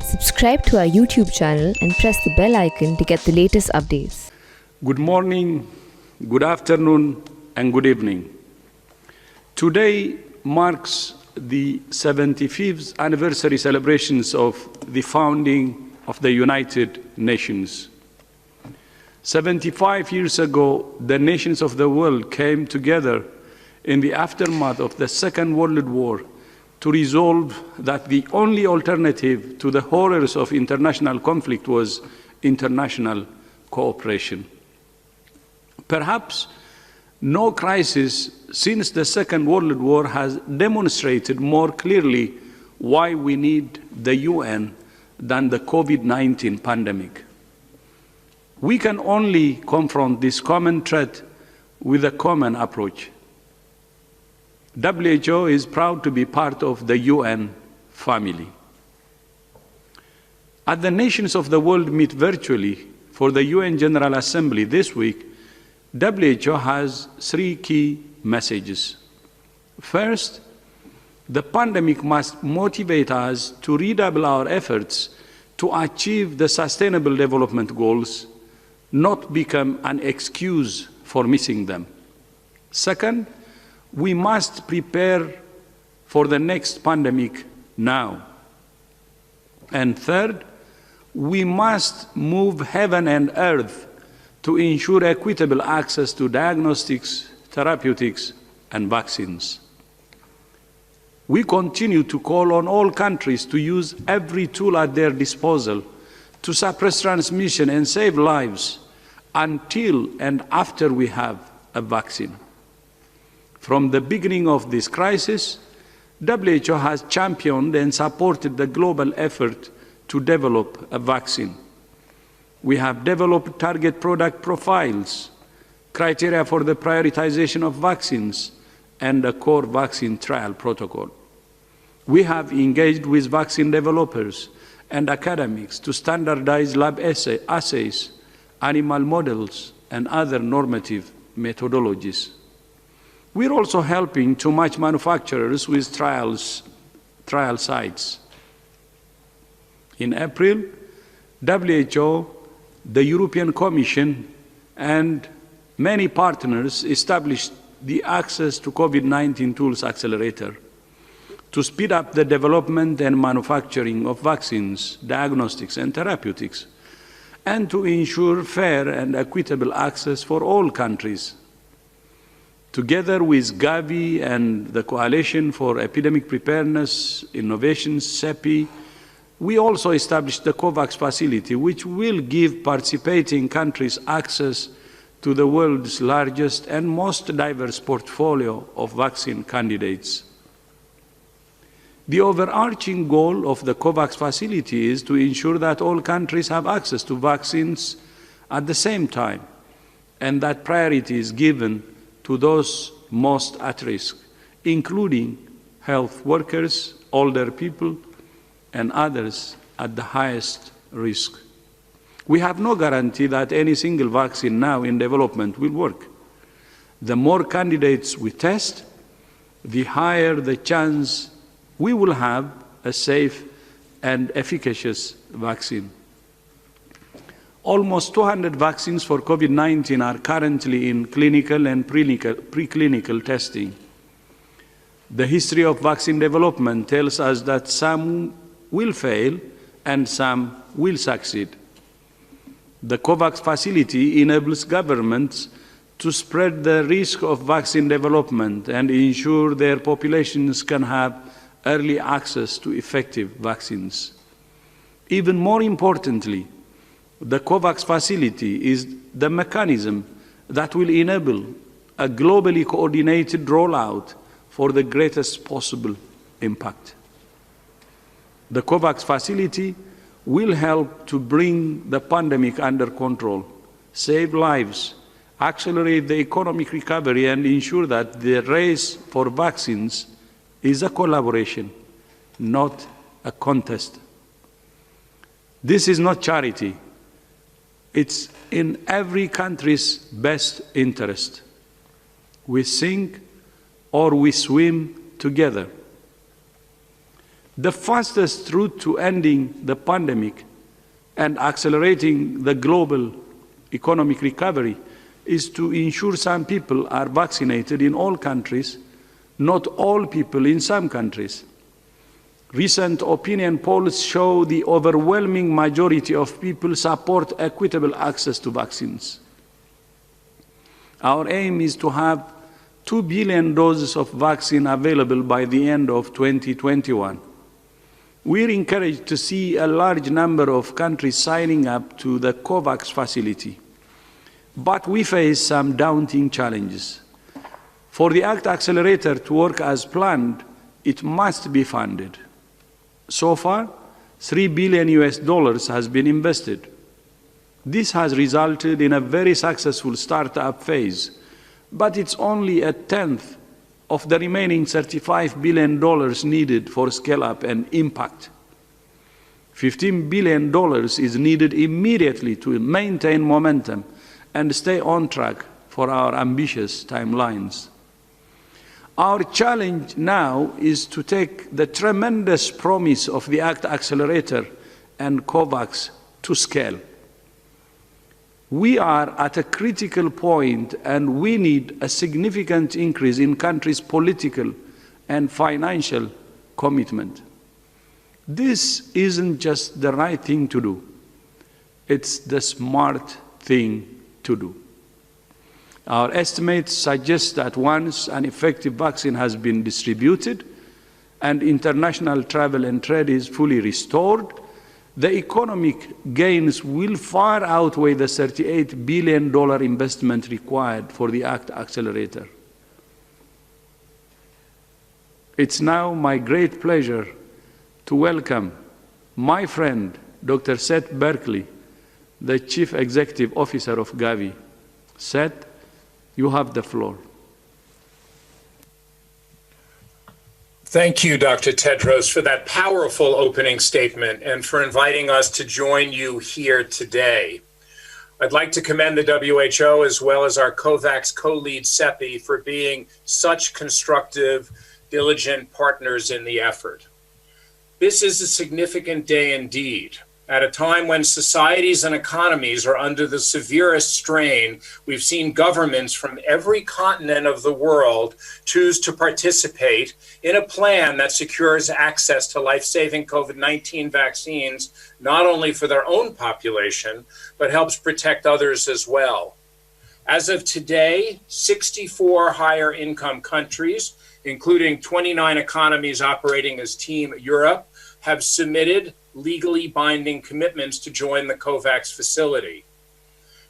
Subscribe to our YouTube channel and press the bell icon to get the latest updates. Good morning, good afternoon, and good evening. Today marks the 75th anniversary celebrations of the founding of the United Nations. 75 years ago, the nations of the world came together in the aftermath of the Second World War to resolve that the only alternative to the horrors of international conflict was international cooperation. Perhaps no crisis since the Second World War has demonstrated more clearly why we need the UN than the COVID-19 pandemic. We can only confront this common threat with a common approach. WHO is proud to be part of the UN family. As the nations of the world meet virtually for the UN General Assembly this week, WHO has three key messages. First, the pandemic must motivate us to redouble our efforts to achieve the Sustainable Development Goals, not become an excuse for missing them. Second, we must prepare for the next pandemic now. And third, we must move heaven and earth to ensure equitable access to diagnostics, therapeutics, and vaccines. We continue to call on all countries to use every tool at their disposal to suppress transmission and save lives until and after we have a vaccine. From the beginning of this crisis, WHO has championed and supported the global effort to develop a vaccine. We have developed target product profiles, criteria for the prioritization of vaccines, and a core vaccine trial protocol. We have engaged with vaccine developers and academics to standardize lab assays, animal models, and other normative methodologies. We're also helping to match manufacturers with trial sites. In April, WHO, the European Commission, and many partners established the Access to COVID-19 Tools Accelerator to speed up the development and manufacturing of vaccines, diagnostics, and therapeutics, and to ensure fair and equitable access for all countries. Together with Gavi and the Coalition for Epidemic Preparedness, Innovations, CEPI, we also established the COVAX Facility, which will give participating countries access to the world's largest and most diverse portfolio of vaccine candidates. The overarching goal of the COVAX Facility is to ensure that all countries have access to vaccines at the same time, and that priority is given to those most at risk, including health workers, older people, and others at the highest risk. We have no guarantee that any single vaccine now in development will work. The more candidates we test, the higher the chance we will have a safe and efficacious vaccine. Almost 200 vaccines for COVID-19 are currently in clinical and preclinical testing. The history of vaccine development tells us that some will fail and some will succeed. The COVAX Facility enables governments to spread the risk of vaccine development and ensure their populations can have early access to effective vaccines. Even more importantly, the COVAX Facility is the mechanism that will enable a globally coordinated rollout for the greatest possible impact. The COVAX Facility will help to bring the pandemic under control, save lives, accelerate the economic recovery, and ensure that the race for vaccines is a collaboration, not a contest. This is not charity. It's in every country's best interest. We sink or we swim together. The fastest route to ending the pandemic and accelerating the global economic recovery is to ensure some people are vaccinated in all countries, not all people in some countries. Recent opinion polls show the overwhelming majority of people support equitable access to vaccines. Our aim is to have 2 billion doses of vaccine available by the end of 2021. We're encouraged to see a large number of countries signing up to the COVAX Facility, but we face some daunting challenges. For the ACT Accelerator to work as planned, it must be funded. So far, $3 billion has been invested. This has resulted in a very successful startup phase, but it's only a tenth of the remaining $35 billion needed for scale-up and impact. $15 billion is needed immediately to maintain momentum and stay on track for our ambitious timelines. Our challenge now is to take the tremendous promise of the ACT Accelerator and COVAX to scale. We are at a critical point, and we need a significant increase in countries' political and financial commitment. This isn't just the right thing to do, it's the smart thing to do. Our estimates suggest that once an effective vaccine has been distributed and international travel and trade is fully restored, the economic gains will far outweigh the $38 billion investment required for the ACT Accelerator. It's now my great pleasure to welcome my friend, Dr. Seth Berkley, the Chief Executive Officer of Gavi. Seth, you have the floor. Thank you, Dr. Tedros, for that powerful opening statement and for inviting us to join you here today. I'd like to commend the WHO as well as our COVAX co-lead CEPI for being such constructive, diligent partners in the effort. This is a significant day indeed. At a time when societies and economies are under the severest strain, we've seen governments from every continent of the world choose to participate in a plan that secures access to life-saving COVID-19 vaccines, not only for their own population, but helps protect others as well. As of today, 64 higher income countries, including 29 economies operating as Team Europe, have submitted legally binding commitments to join the COVAX facility.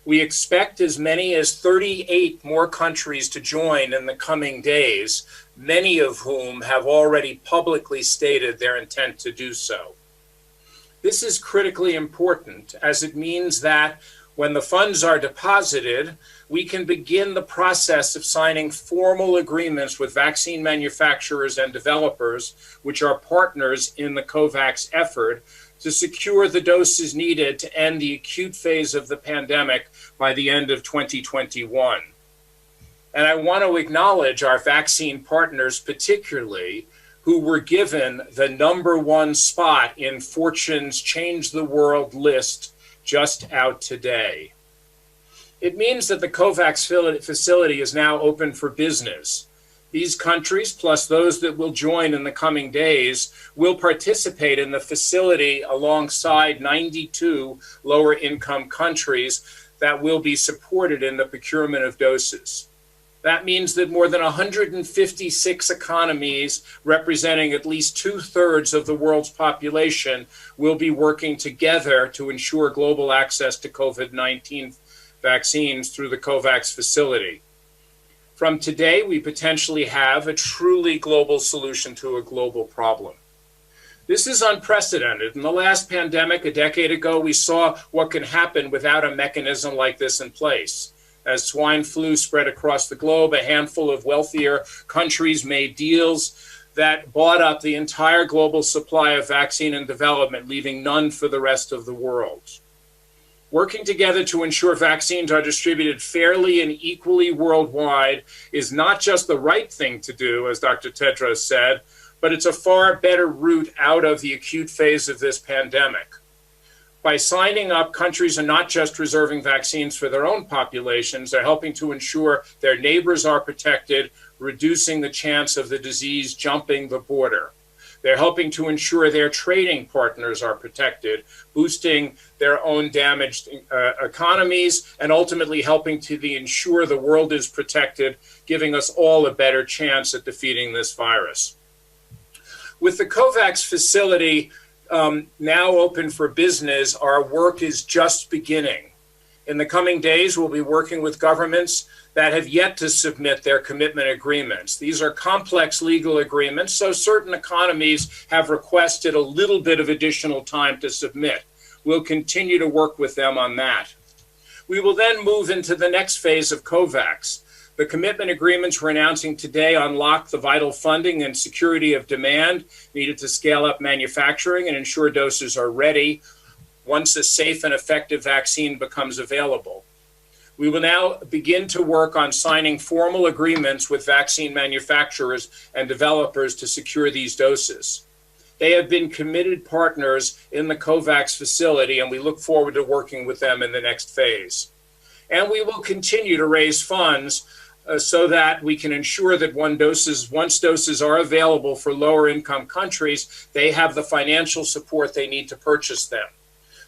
We expect as many as 38 more countries to join in the coming days, many of whom have already publicly stated their intent to do so. This is critically important, as it means that when the funds are deposited, we can begin the process of signing formal agreements with vaccine manufacturers and developers, which are partners in the COVAX effort, to secure the doses needed to end the acute phase of the pandemic by the end of 2021. And I want to acknowledge our vaccine partners particularly, who were given the #1 spot in Fortune's Change the World list just out today. It means that the COVAX facility is now open for business. These countries, plus those that will join in the coming days, will participate in the facility alongside 92 lower income countries that will be supported in the procurement of doses. That means that more than 156 economies, representing at least 2/3 of the world's population, will be working together to ensure global access to COVID-19 vaccines through the COVAX facility. From today, we potentially have a truly global solution to a global problem. This is unprecedented. In the last pandemic, a decade ago, we saw what can happen without a mechanism like this in place. As swine flu spread across the globe, a handful of wealthier countries made deals that bought up the entire global supply of vaccine and development, leaving none for the rest of the world. Working together to ensure vaccines are distributed fairly and equally worldwide is not just the right thing to do, as Dr. Tedros said, but it's a far better route out of the acute phase of this pandemic. By signing up, countries are not just reserving vaccines for their own populations, they're helping to ensure their neighbors are protected, reducing the chance of the disease jumping the border. They're helping to ensure their trading partners are protected, boosting their own damaged economies, and ultimately helping to ensure the world is protected, giving us all a better chance at defeating this virus. With the COVAX facility now open for business, our work is just beginning. In the coming days, we'll be working with governments that have yet to submit their commitment agreements. These are complex legal agreements, so certain economies have requested a little bit of additional time to submit. We'll continue to work with them on that. We will then move into the next phase of COVAX. The commitment agreements we're announcing today unlock the vital funding and security of demand needed to scale up manufacturing and ensure doses are ready once a safe and effective vaccine becomes available. We will now begin to work on signing formal agreements with vaccine manufacturers and developers to secure these doses. They have been committed partners in the COVAX facility, and we look forward to working with them in the next phase. And we will continue to raise funds so that we can ensure that once doses are available for lower income countries, they have the financial support they need to purchase them.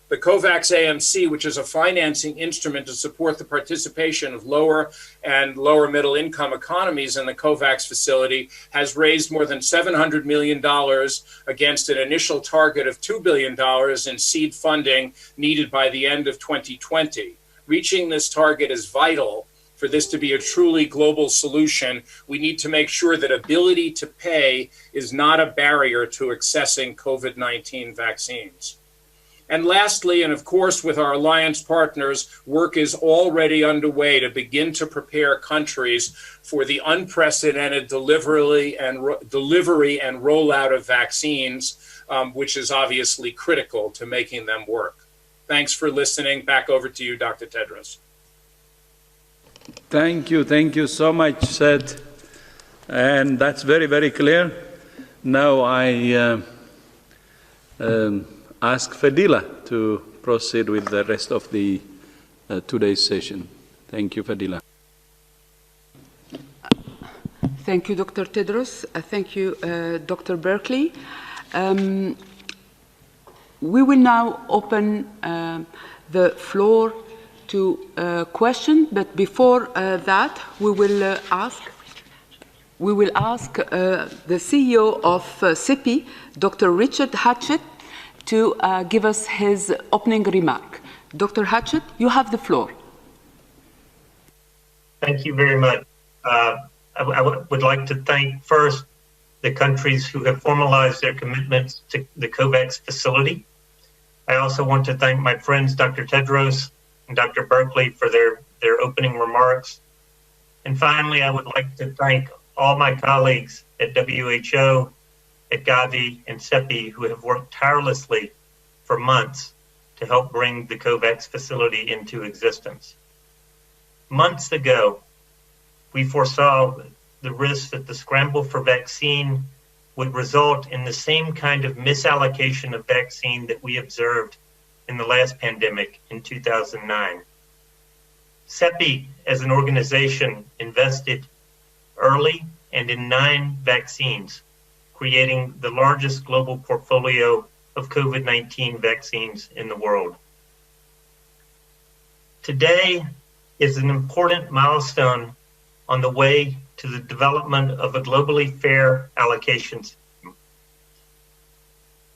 The COVAX AMC, which is a financing instrument to support the participation of lower and lower middle income economies in the COVAX facility, has raised more than $700 million against an initial target of $2 billion in seed funding needed by the end of 2020. Reaching this target is vital. For this to be a truly global solution, we need to make sure that ability to pay is not a barrier to accessing COVID-19 vaccines. And lastly, and of course with our alliance partners, work is already underway to begin to prepare countries for the unprecedented delivery and rollout of vaccines, which is obviously critical to making them work. Thanks for listening. Back over to you, Dr. Tedros. Thank you so much, Seth. And that's very, very clear. Now I ask Fadila to proceed with the rest of the today's session. Thank you, Fadila. Thank you, Dr. Tedros. Thank you, Dr. Berkeley. We will now open the floor to questions, but before that, we will ask the CEO of CEPI, Dr. Richard Hatchett, to give us his opening remark. Dr. Hatchett, you have the floor. Thank you very much. I would like to thank first the countries who have formalized their commitments to the COVAX facility. I also want to thank my friends, Dr. Tedros and Dr. Berkeley, for their opening remarks. And finally, I would like to thank all my colleagues at WHO, at Gavi, and CEPI who have worked tirelessly for months to help bring the COVAX facility into existence. Months ago, we foresaw the risk that the scramble for vaccine would result in the same kind of misallocation of vaccine that we observed in the last pandemic in 2009. CEPI, as an organization, invested early and in 9 vaccines, creating the largest global portfolio of COVID-19 vaccines in the world. Today is an important milestone on the way to the development of a globally fair allocation system.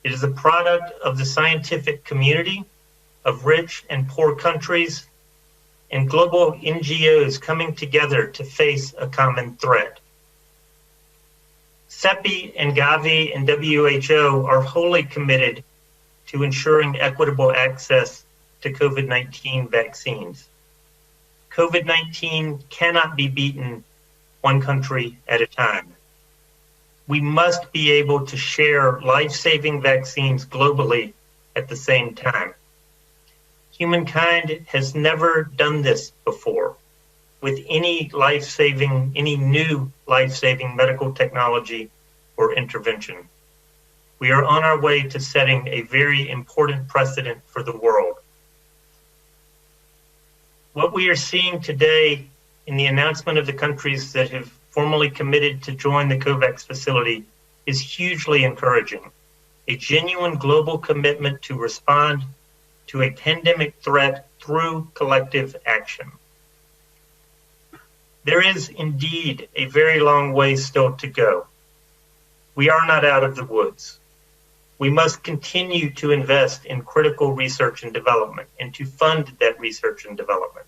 It is a product of the scientific community, of rich and poor countries, and global NGOs coming together to face a common threat. CEPI and Gavi and WHO are wholly committed to ensuring equitable access to COVID-19 vaccines. COVID-19 cannot be beaten one country at a time. We must be able to share life-saving vaccines globally at the same time. Humankind has never done this before with any new life-saving medical technology or intervention. We are on our way to setting a very important precedent for the world. What we are seeing today in the announcement of the countries that have formally committed to join the COVAX facility is hugely encouraging. A genuine global commitment to respond to a pandemic threat through collective action. There is indeed a very long way still to go. We are not out of the woods. We must continue to invest in critical research and development and to fund that research and development.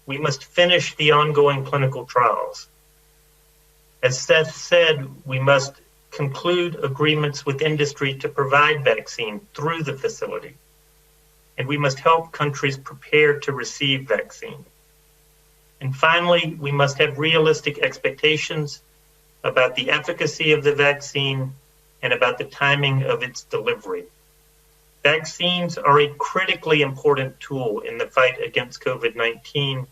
We must finish the ongoing clinical trials. As Seth said, we must conclude agreements with industry to provide vaccine through the facility. And we must help countries prepare to receive vaccine. And finally, we must have realistic expectations about the efficacy of the vaccine and about the timing of its delivery. Vaccines are a critically important tool in the fight against COVID-19,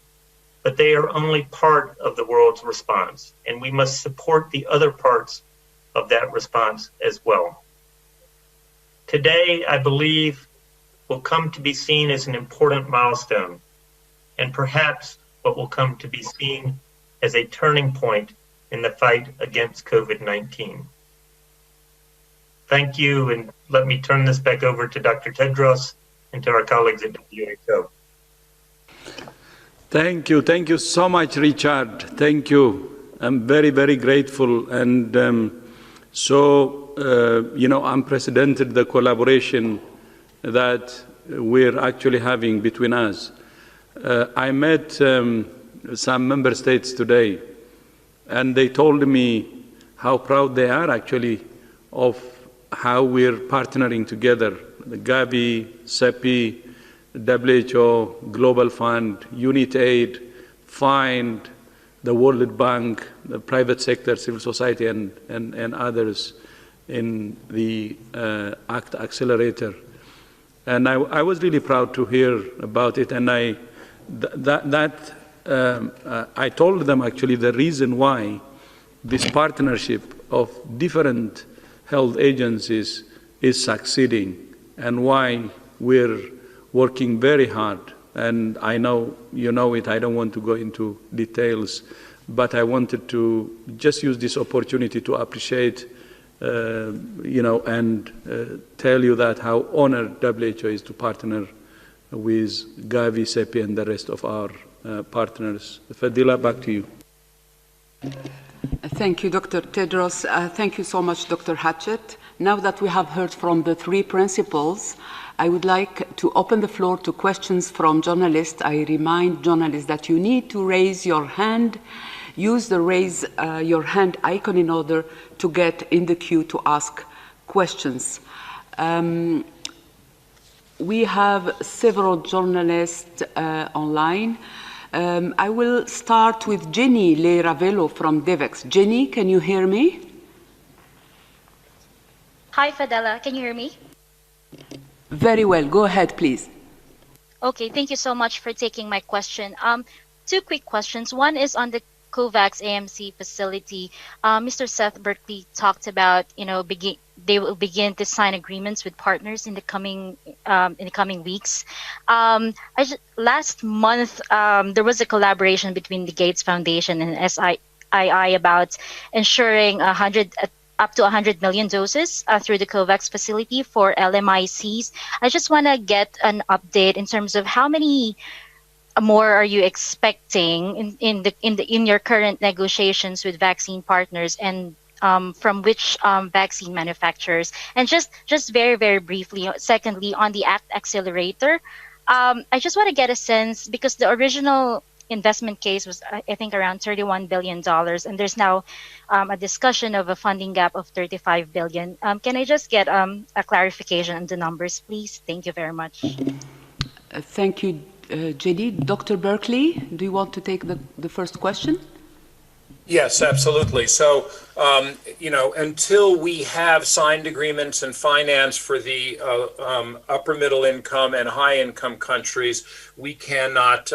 but they are only part of the world's response, and we must support the other parts of that response as well. Today, I believe, will come to be seen as an important milestone, and perhaps what will come to be seen as a turning point in the fight against COVID-19. Thank you, and let me turn this back over to Dr. Tedros and to our colleagues at WHO. Thank you so much, Richard. Thank you. I'm very, very grateful, and unprecedented the collaboration that we're actually having between us. I met some member states today, and they told me how proud they are actually of how we're partnering together, the Gavi, CEPI, WHO, Global Fund, UNITAID, FIND, the World Bank, the private sector, civil society, and others in the ACT Accelerator. And I was really proud to hear about it, and I told them actually the reason why this partnership of different health agencies is succeeding and why we're working very hard. And I know you know it, I don't want to go into details, but I wanted to just use this opportunity to appreciate, and tell you that how honored WHO is to partner with Gavi, CEPI, and the rest of our partners. Fadila, back to you. Thank you, Dr. Tedros. Thank you so much, Dr. Hatchett. Now that we have heard from the three principals, I would like to open the floor to questions from journalists. I remind journalists that you need to raise your hand. Use the raise your hand icon in order to get in the queue to ask questions. We have several journalists online. I will start with Jenny Leravello from DEVEX. Jenny, can you hear me? Hi, Fadela. Can you hear me? Very well. Go ahead, please. Okay, thank you so much for taking my question. Two quick questions. One is on the COVAX AMC facility. Mr. Seth Berkley talked about, they will begin to sign agreements with partners in the coming weeks. Last month, there was a collaboration between the Gates Foundation and SII about ensuring up to 100 million doses through the COVAX facility for LMICs. I just want to get an update in terms of how many more are you expecting in your current negotiations with vaccine partners, and from which vaccine manufacturers? And just very, very briefly, secondly, on the ACT Accelerator, I just want to get a sense, because the original investment case was, I think, around $31 billion, and there's now a discussion of a funding gap of $35 billion. Can I just get a clarification on the numbers, please? Thank you very much. Thank you, Jenny. Dr. Berkley, do you want to take the first question? Yes, absolutely. So, until we have signed agreements and finance for the upper middle income and high income countries, we cannot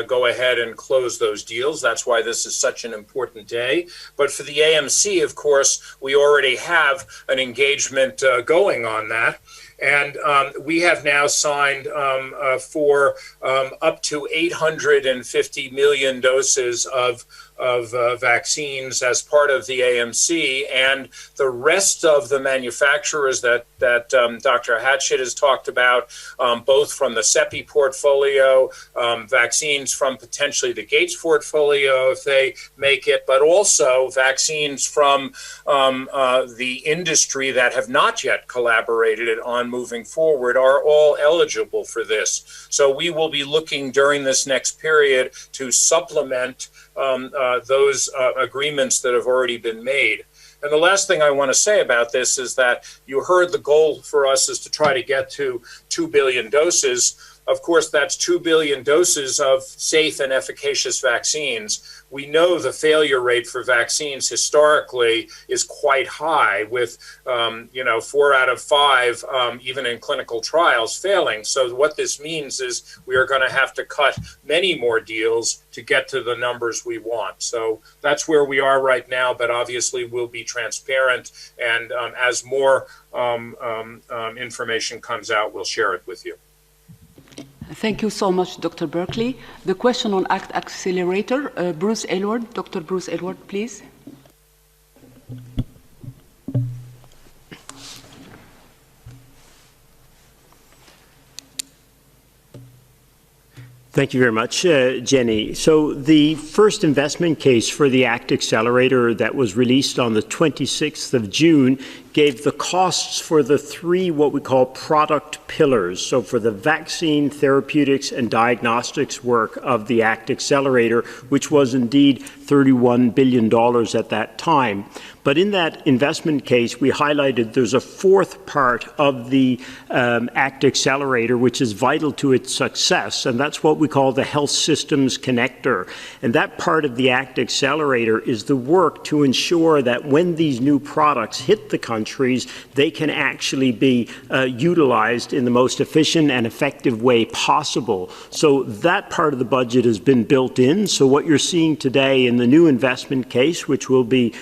go ahead and close those deals. That's why this is such an important day. But for the AMC, of course, we already have an engagement going on that. And we have now signed for up to 850 million doses of vaccines as part of the AMC, and the rest of the manufacturers that Dr. Hatchett has talked about, both from the CEPI portfolio, vaccines from potentially the Gates portfolio if they make it, but also vaccines from the industry that have not yet collaborated on moving forward are all eligible for this. So we will be looking during this next period to supplement those agreements that have already been made. And the last thing I want to say about this is that you heard the goal for us is to try to get to 2 billion doses. Of course, that's 2 billion doses of safe and efficacious vaccines. We know the failure rate for vaccines historically is quite high, with 4 out of 5, even in clinical trials, failing. So what this means is we are going to have to cut many more deals to get to the numbers we want. So that's where we are right now, but obviously we'll be transparent, and as more information comes out, we'll share it with you. Thank you so much, Dr. Berkeley. The question on ACT Accelerator, Bruce Aylward. Dr. Bruce Aylward, please. Thank you very much, Jenny. So the first investment case for the ACT Accelerator that was released on the 26th of June gave the costs for the 3 what we call product pillars. So for the vaccine, therapeutics, and diagnostics work of the ACT Accelerator, which was indeed $31 billion at that time. But in that investment case, we highlighted there's a 4th part of the ACT Accelerator, which is vital to its success, and that's what we call the Health Systems Connector. And that part of the ACT Accelerator is the work to ensure that when these new products hit the countries, they can actually be utilized in the most efficient and effective way possible. So that part of the budget has been built in. So what you're seeing today in the new investment case, which will be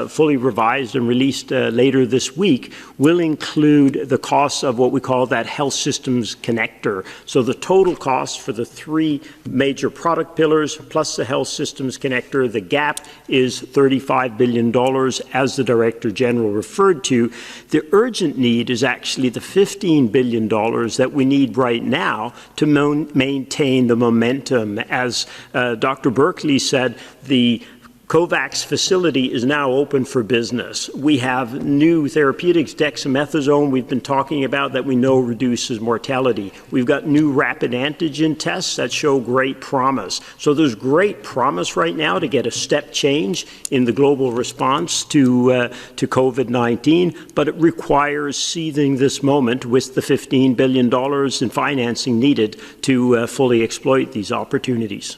fully revised and released later this week, will include the costs of what we call that Health Systems Connector. So the total cost for the 3 major product pillars plus the Health Systems Connector, the gap is $35 billion, as the Director General referred to. The urgent need is actually the $15 billion that we need right now to maintain the momentum. As Dr. Berkeley said, the COVAX facility is now open for business. We have new therapeutics, dexamethasone, we've been talking about, that we know reduces mortality. We've got new rapid antigen tests that show great promise. So there's great promise right now to get a step change in the global response to COVID-19, but it requires seizing this moment with the $15 billion in financing needed to fully exploit these opportunities.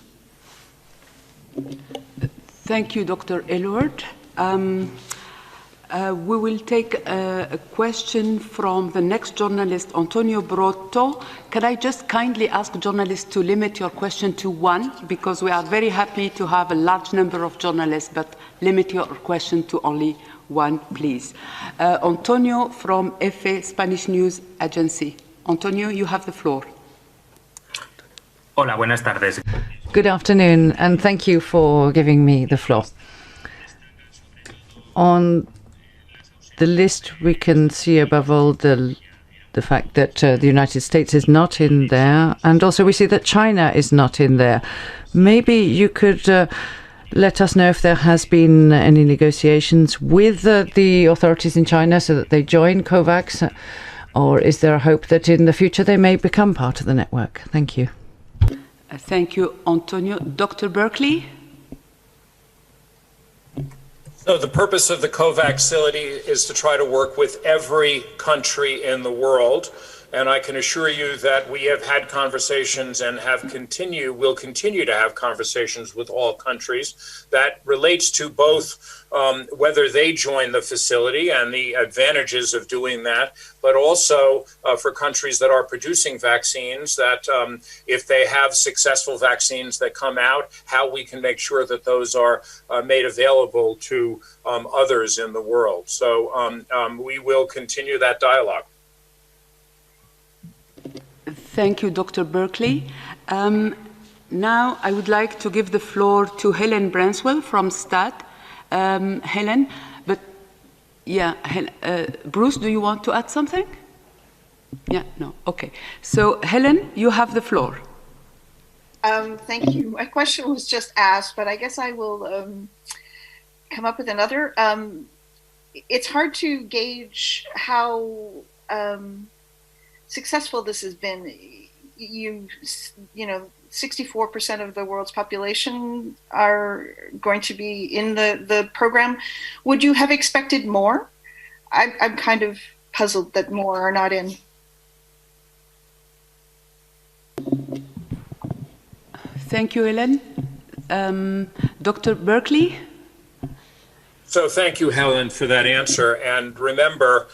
Thank you, Dr. Aylward. We will take a question from the next journalist, Antonio Brotto. Can I just kindly ask journalists to limit your question to 1, because we are very happy to have a large number of journalists, but limit your question to only 1, please. Antonio from EFE, Spanish News Agency. Antonio, you have the floor. Hola, buenas tardes. Good afternoon, and thank you for giving me the floor. On the list, we can see above all the fact that the United States is not in there, and also we see that China is not in there. Maybe you could let us know if there has been any negotiations with the authorities in China so that they join COVAX, or is there a hope that in the future they may become part of the network? Thank you. Thank you, Antonio. Dr. Berkeley? So the purpose of the COVAX facility is to try to work with every country in the world. And I can assure you that we have had conversations and will continue to have conversations with all countries that relates to both whether they join the facility and the advantages of doing that, but also for countries that are producing vaccines, that if they have successful vaccines that come out, how we can make sure that those are made available to others in the world. So we will continue that dialogue. Thank you, Dr. Berkeley. Now I would like to give the floor to Helen Branswell from STAT. Helen, but yeah, Bruce, do you want to add something? Yeah, no, okay. So Helen, you have the floor. Thank you. My question was just asked, but I guess I will come up with another. It's hard to gauge how successful this has been. You know, 64% of the world's population are going to be in the program. Would you have expected more? I'm kind of puzzled that more are not in. Thank you, Helen. Dr. Berkeley? So thank you, Helen, for that answer. And remember,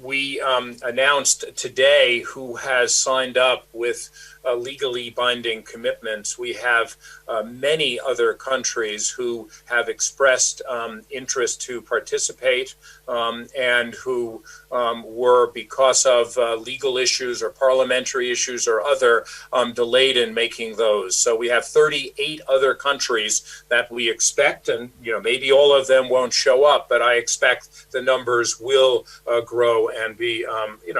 we announced today who has signed up with legally binding commitments. We have many other countries who have expressed interest to participate and who were, because of legal issues or parliamentary issues or other, delayed in making those. So we have 38 other countries that we expect, and maybe all of them won't show up, but I expect the numbers will grow and be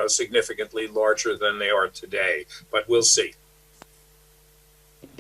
significantly larger than they are today, but we'll see.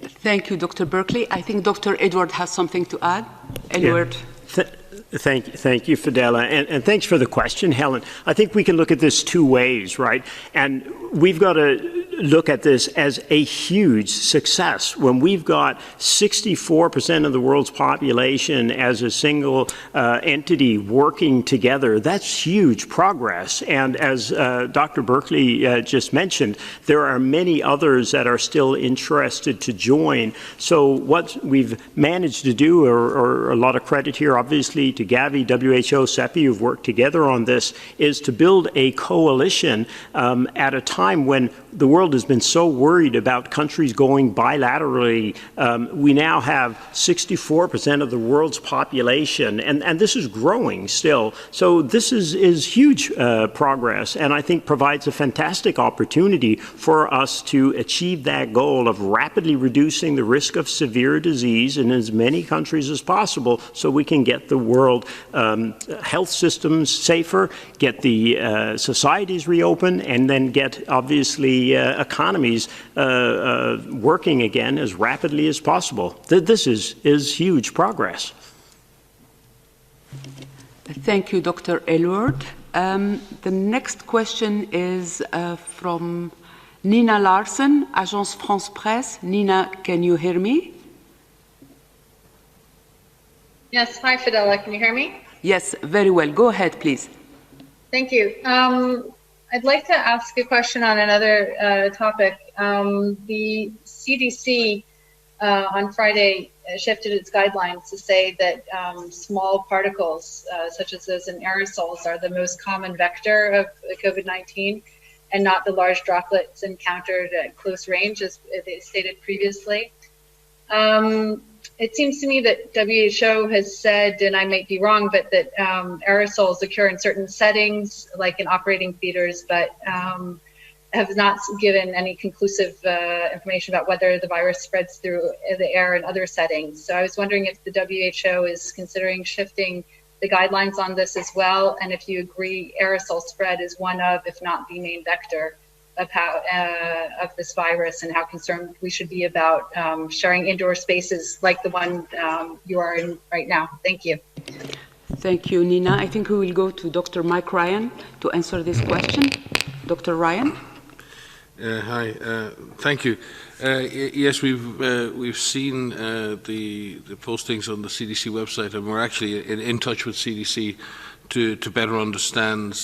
Thank you, Dr. Berkeley. I think Dr. Edward has something to add. Edward. Yeah. Thank you, Fidela, and thanks for the question, Helen. I think we can look at this two ways, right? And we've got to look at this as a huge success. When we've got 64% of the world's population as a single entity working together, that's huge progress. And as Dr. Berkeley just mentioned, there are many others that are still interested to join. So what we've managed to do, or a lot of credit here, obviously, to Gavi, WHO, CEPI, who've worked together on this, is to build a coalition at a time when the world has been so worried about countries going bilaterally. We now have 64% of the world's population, and this is growing still. So this is huge progress, and I think provides a fantastic opportunity for us to achieve that goal of rapidly reducing the risk of severe disease in as many countries as possible, so we can get the world health systems safer, get the societies reopened, and then get, obviously, economies working again as rapidly as possible. This is huge progress. Thank you, Dr. Elward. The next question is from Nina Larsen, Agence France Presse. Nina, can you hear me? Yes, hi Fidela, can you hear me? Yes, very well. Go ahead, please. Thank you. I'd like to ask a question on another topic. The CDC on Friday shifted its guidelines to say that small particles, such as those in aerosols, are the most common vector of COVID-19 and not the large droplets encountered at close range, as they stated previously. It seems to me that WHO has said, and I might be wrong, but that aerosols occur in certain settings, like in operating theaters, but have not given any conclusive information about whether the virus spreads through the air in other settings. So I was wondering if the WHO is considering shifting the guidelines on this as well, and if you agree aerosol spread is one of, if not the main vector of how of this virus, and how concerned we should be about sharing indoor spaces like the one you are in right now. Thank you. Thank you, Nina. I think we will go to Dr. Mike Ryan to answer this question. Dr. Ryan? Hi, thank you. Yes, we've seen the postings on the CDC website, and we're actually in touch with CDC to better understand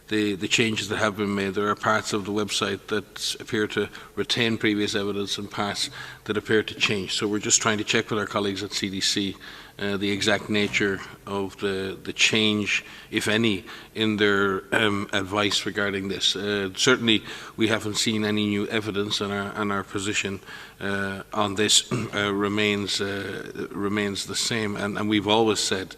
the changes that have been made. There are parts of the website that appear to retain previous evidence and parts that appear to change. So we're just trying to check with our colleagues at CDC the exact nature of the change, if any, in their advice regarding this. Certainly, we haven't seen any new evidence, and our position on this remains the same. And we've always said,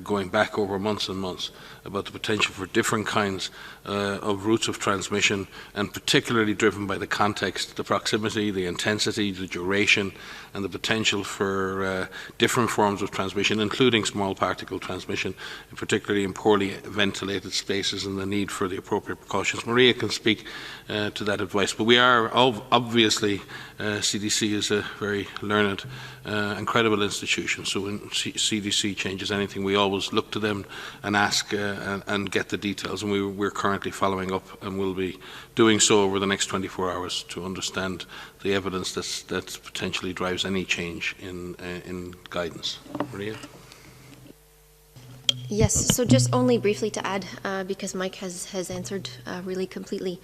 going back over months and months, about the potential for different kinds of routes of transmission, and particularly driven by the context, the proximity, the intensity, the duration, and the potential for different forms of transmission, including small particle transmission, particularly in poorly ventilated spaces, and the need for the appropriate precautions. Maria can speak to that advice, but we are obviously, CDC is a very learned and credible institution, so when CDC changes anything, we always look to them and ask and get the details, and we're currently following up, and will be doing so over the next 24 hours to understand the evidence that potentially drives any change in guidance. Maria? Yes, so just only briefly to add, because Mike has answered really completely,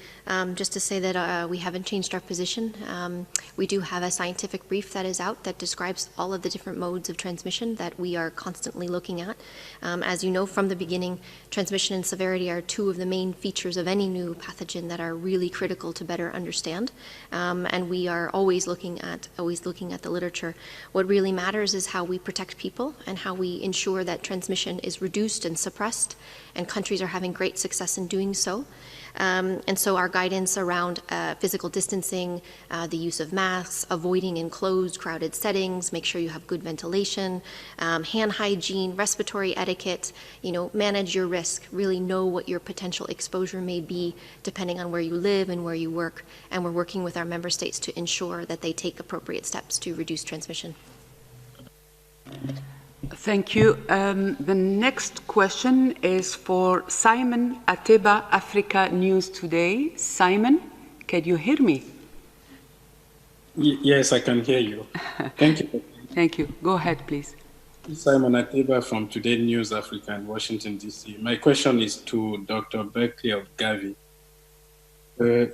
just to say that we haven't changed our position. We do have a scientific brief that is out that describes all of the different modes of transmission that we are constantly looking at. As you know from the beginning, transmission and severity are two of the main features of any new pathogen that are really critical to better understand. And we are always looking at the literature. What really matters is how we protect people and how we ensure that transmission is reduced and suppressed, and countries are having great success in doing so. And so our guidance around physical distancing, the use of masks, avoiding enclosed, crowded settings, make sure you have good ventilation, hand hygiene, respiratory etiquette, manage your risk, really know what your potential exposure may be depending on where you live and where you work. And we're working with our member states to ensure that they take appropriate steps to reduce transmission. Thank you. The next question is for Simon Ateba, Africa News Today. Simon, can you hear me? Yes, I can hear you. Thank you. Thank you. Go ahead, please. Simon Ateba from Today News Africa in Washington, D.C. My question is to Dr. Berkeley of Gavi.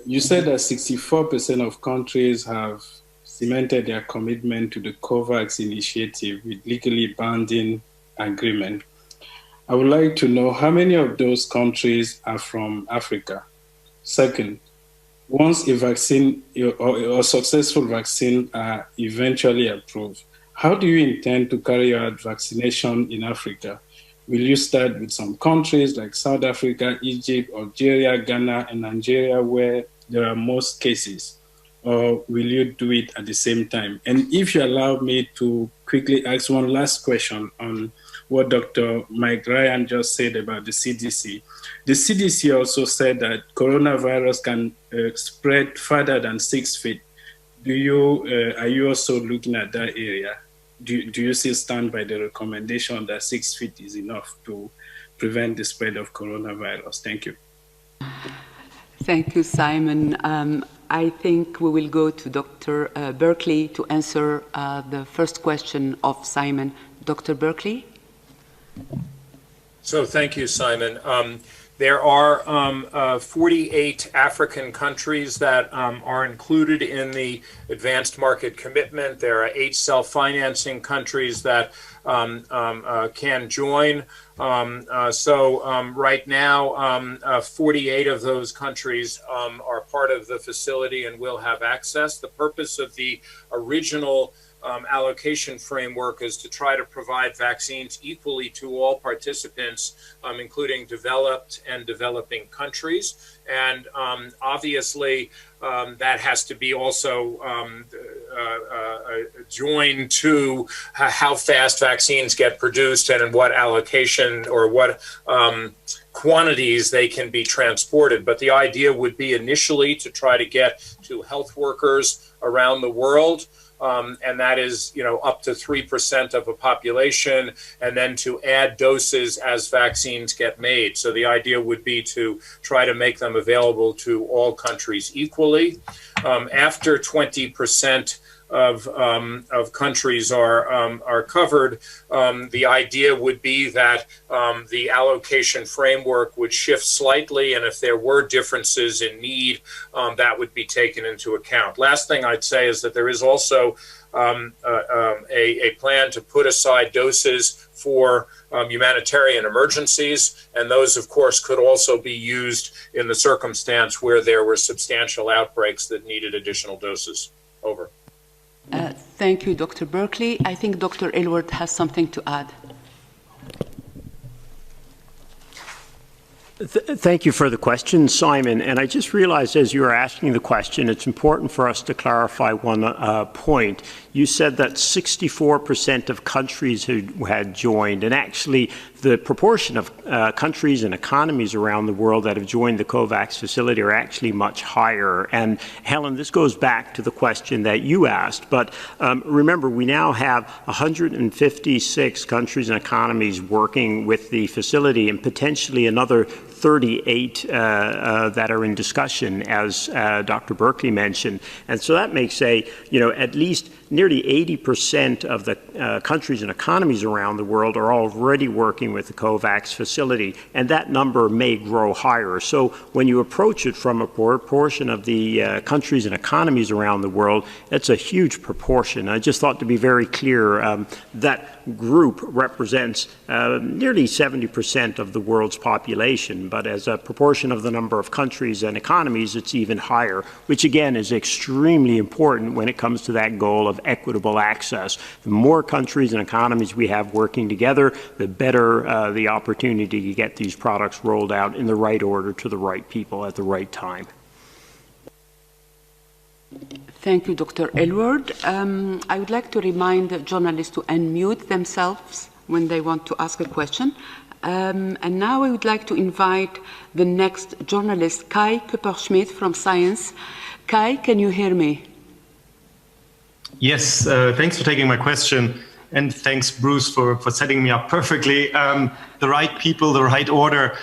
You said that 64% of countries have cemented their commitment to the COVAX initiative with legally binding agreement. I would like to know how many of those countries are from Africa. Second, once a vaccine or successful vaccine are eventually approved, how do you intend to carry out vaccination in Africa? Will you start with some countries like South Africa, Egypt, Algeria, Ghana, and Nigeria, where there are most cases? Or will you do it at the same time? And if you allow me to quickly ask one last question on what Dr. Mike Ryan just said about the CDC. The CDC also said that coronavirus can spread further than 6 feet. Are you also looking at that area? Do you still stand by the recommendation that 6 feet is enough to prevent the spread of coronavirus? Thank you. Thank you, Simon. I think we will go to Dr. Berkeley to answer the first question of Simon. Dr. Berkeley? So thank you, Simon. There are 48 African countries that are included in the advanced market commitment. There are 8 self-financing countries that can join. Right now, 48 of those countries are part of the facility and will have access. The purpose of the original allocation framework is to try to provide vaccines equally to all participants, including developed and developing countries. And obviously, that has to be also joined to how fast vaccines get produced and in what allocation or what quantities they can be transported. But the idea would be initially to try to get to health workers around the world. And that is, up to 3% of a population, and then to add doses as vaccines get made. So the idea would be to try to make them available to all countries equally. After 20% of countries are covered, the idea would be that the allocation framework would shift slightly, and if there were differences in need, that would be taken into account. Last thing I'd say is that there is also a plan to put aside doses for humanitarian emergencies, and those, of course, could also be used in the circumstance where there were substantial outbreaks that needed additional doses. Over. Thank you, Dr. Berkeley. I think Dr. Aylward has something to add. Thank you for the question, Simon. And I just realized as you were asking the question, it's important for us to clarify one point. You said that 64% of countries had joined, and actually the proportion of countries and economies around the world that have joined the COVAX facility are actually much higher. And Helen, this goes back to the question that you asked, but remember, we now have 156 countries and economies working with the facility, and potentially another 38 that are in discussion, as Dr. Berkeley mentioned. And so that makes at least nearly 80% of the countries and economies around the world are already working with the COVAX facility, and that number may grow higher. So when you approach it from a proportion of the countries and economies around the world, it's a huge proportion. I just thought to be very clear that group represents nearly 70% of the world's population, but as a proportion of the number of countries and economies, it's even higher, which again is extremely important when it comes to that goal of equitable access. The more countries and economies we have working together, the better the opportunity to get these products rolled out in the right order to the right people at the right time. Thank you, Dr. Aylward. I would like to remind journalists to unmute themselves when they want to ask a question. And now I would like to invite the next journalist, Kai Kupperschmidt from Science. Kai, can you hear me? Yes, thanks for taking my question. And thanks, Bruce, for setting me up perfectly. The right people, the right order.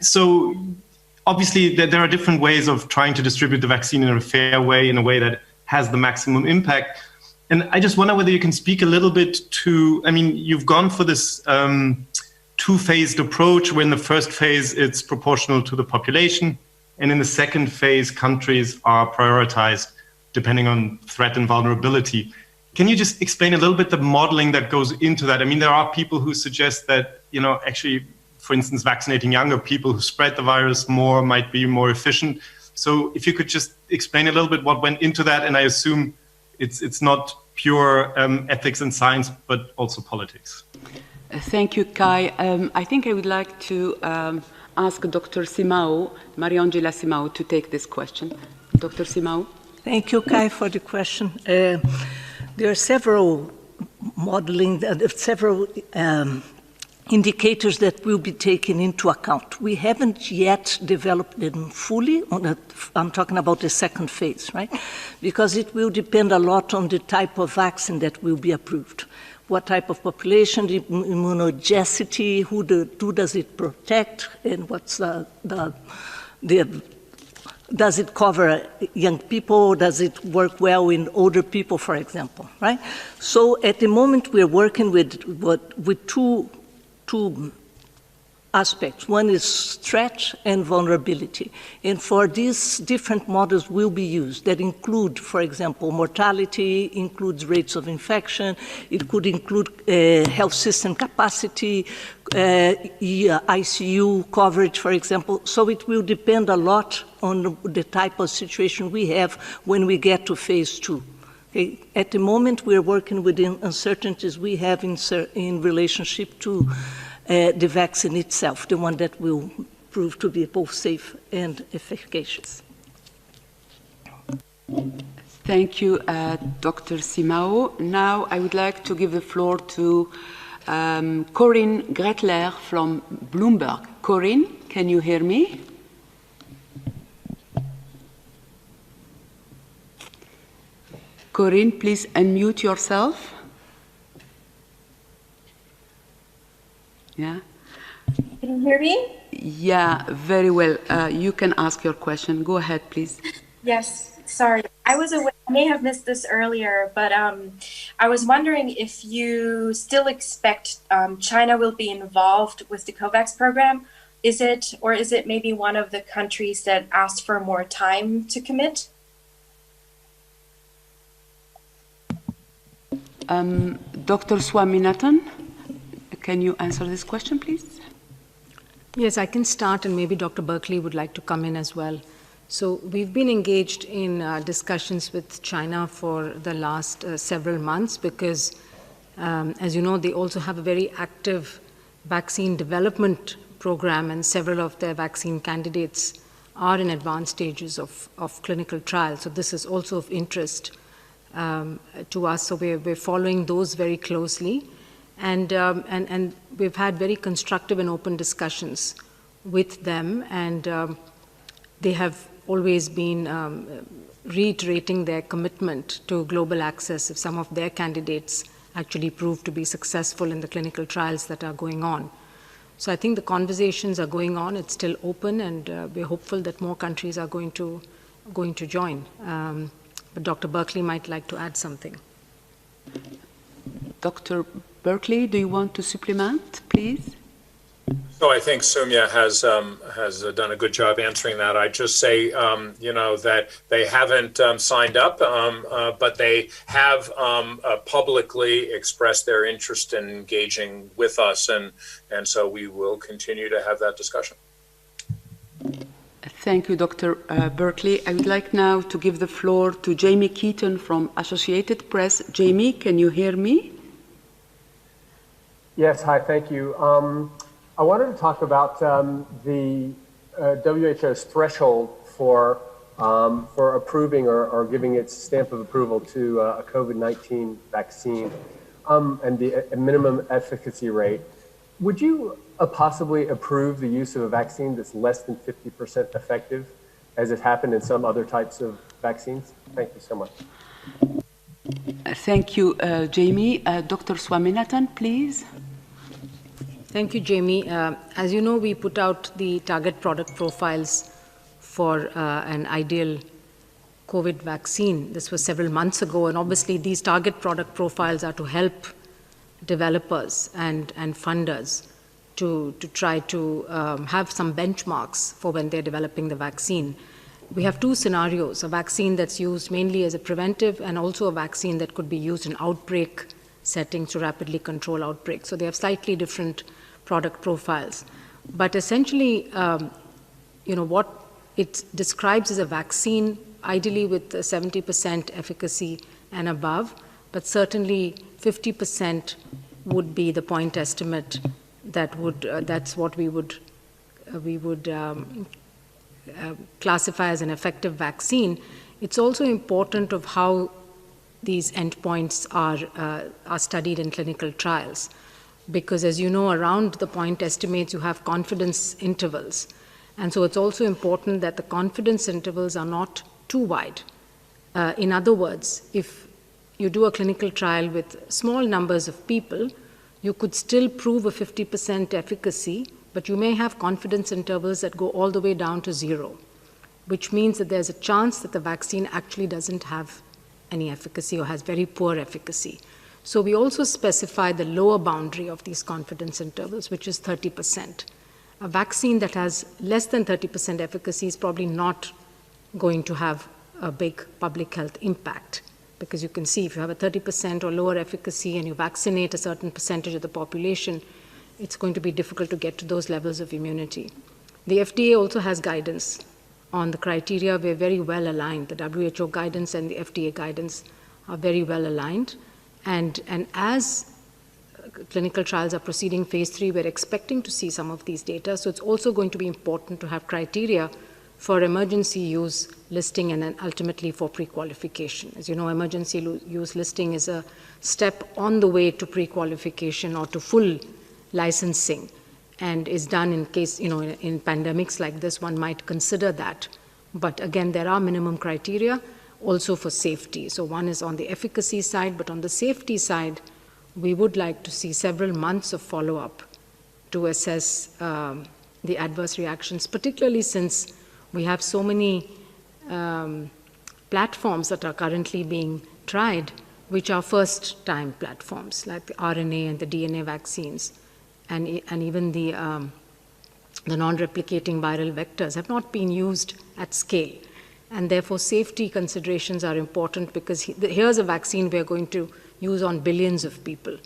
So obviously, there are different ways of trying to distribute the vaccine in a fair way, in a way that has the maximum impact. And I just wonder whether you can speak a little bit to, you've gone for this two-phased approach, where in the first phase, it's proportional to the population. And in the second phase, countries are prioritized depending on threat and vulnerability. Can you just explain a little bit the modeling that goes into that? There are people who suggest that, actually, for instance, vaccinating younger people who spread the virus more might be more efficient. So if you could just explain a little bit what went into that, and I assume it's not pure ethics and science, but also politics. Thank you, Kai. I think I would like to ask Dr. Simao, Mariangela Simao, to take this question. Dr. Simao. Thank you, Kai, for the question. There are several several indicators that will be taken into account. We haven't yet developed them fully. I'm talking about the second phase, right? Because it will depend a lot on the type of vaccine that will be approved. What type of population, the immunogenicity, who does it protect, and what's does it cover young people? Does it work well in older people, for example, right? So at the moment, we're working with two aspects. One is threat and vulnerability. And for these different models will be used that include, for example, mortality, includes rates of infection, it could include health system capacity, ICU coverage, for example. So it will depend a lot on the type of situation we have when we get to phase 2. Okay? At the moment, we're working with the uncertainties we have in relationship to the vaccine itself, the one that will prove to be both safe and efficacious. Thank you, Dr. Simao. Now I would like to give the floor to Corinne Gretler from Bloomberg. Corinne, can you hear me? Corinne, please unmute yourself. Yeah. Can you hear me? Yeah, very well. You can ask your question. Go ahead, please. Yes, sorry. I was aware, I may have missed this earlier, but I was wondering if you still expect China will be involved with the COVAX program. Is it maybe one of the countries that asked for more time to commit? Dr. Swaminathan, can you answer this question, please? Yes, I can start, and maybe Dr. Berkeley would like to come in as well. So we've been engaged in discussions with China for the last several months because, as you know, they also have a very active vaccine development program, and several of their vaccine candidates are in advanced stages of clinical trials. So this is also of interest to us. So we're following those very closely. And we've had very constructive and open discussions with them, and they have always been reiterating their commitment to global access if some of their candidates actually prove to be successful in the clinical trials that are going on. So I think the conversations are going on. It's still open, and we're hopeful that more countries are going to join. But Dr. Berkeley might like to add something. Dr. Berkeley, do you want to supplement, please? So I think Soumya has done a good job answering that. I'd just say, that they haven't signed up, but they have publicly expressed their interest in engaging with us, and so we will continue to have that discussion. Thank you, Dr. Berkeley. I would like now to give the floor to Jamie Keaton from Associated Press. Jamie, can you hear me? Yes, hi, thank you. I wanted to talk about the WHO's threshold for approving or giving its stamp of approval to a COVID-19 vaccine and the minimum efficacy rate. Would you possibly approve the use of a vaccine that's less than 50% effective, as has happened in some other types of vaccines? Thank you so much. Thank you, Jamie. Dr. Swaminathan, please. Thank you, Jamie. As you know, we put out the target product profiles for an ideal COVID vaccine. This was several months ago, and obviously these target product profiles are to help developers and funders to try to have some benchmarks for when they're developing the vaccine. We have two scenarios: a vaccine that's used mainly as a preventive, and also a vaccine that could be used in outbreak settings to rapidly control outbreaks. So they have slightly different product profiles. But essentially, what it describes is a vaccine, ideally with 70% efficacy and above, but certainly 50% would be the point estimate that would, that's what we would classify as an effective vaccine. It's also important of how these endpoints are studied in clinical trials. Because as you know, around the point estimates, you have confidence intervals. And so it's also important that the confidence intervals are not too wide. In other words, if you do a clinical trial with small numbers of people, you could still prove a 50% efficacy, but you may have confidence intervals that go all the way down to 0, which means that there's a chance that the vaccine actually doesn't have any efficacy or has very poor efficacy. So we also specify the lower boundary of these confidence intervals, which is 30%. A vaccine that has less than 30% efficacy is probably not going to have a big public health impact, because you can see if you have a 30% or lower efficacy and you vaccinate a certain percentage of the population, it's going to be difficult to get to those levels of immunity. The FDA also has guidance on the criteria. We're very well aligned. The WHO guidance and the FDA guidance are very well aligned. And as clinical trials are proceeding phase 3, we're expecting to see some of these data. So it's also going to be important to have criteria for emergency use listing and then ultimately for pre-qualification. As you know, emergency use listing is a step on the way to pre-qualification or to full licensing, and is done in case, in pandemics like this, one might consider that. But again, there are minimum criteria also for safety. So one is on the efficacy side, but on the safety side, we would like to see several months of follow-up to assess the adverse reactions, particularly since we have so many platforms that are currently being tried, which are first-time platforms, like the RNA and the DNA vaccines, and even the non-replicating viral vectors have not been used at scale. And therefore, safety considerations are important because here's a vaccine we're going to use on billions of people.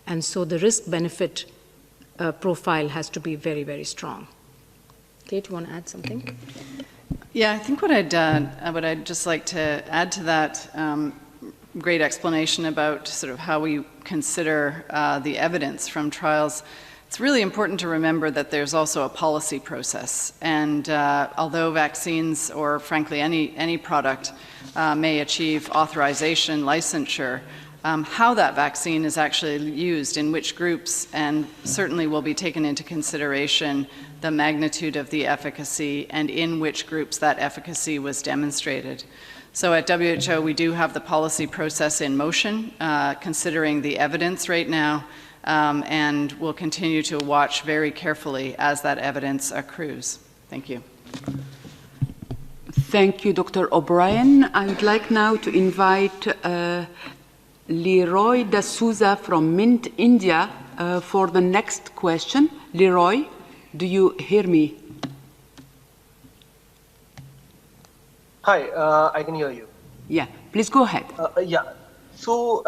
And so the risk-benefit profile has to be very, very strong. Kate, you want to add something? Yeah, I think what I'd just like to add to that great explanation about sort of how we consider the evidence from trials. It's really important to remember that there's also a policy process. And although vaccines, or frankly any product, may achieve authorization, licensure, how that vaccine is actually used, in which groups, and certainly will be taken into consideration the magnitude of the efficacy and in which groups that efficacy was demonstrated. So at WHO, we do have the policy process in motion, considering the evidence right now, and we'll continue to watch very carefully as that evidence accrues. Thank you. Thank you, Dr. O'Brien. I would like now to invite Leroy D'Souza from Mint, India, for the next question. Leroy, do you hear me? Hi, I can hear you. Yeah, please go ahead. Yeah. So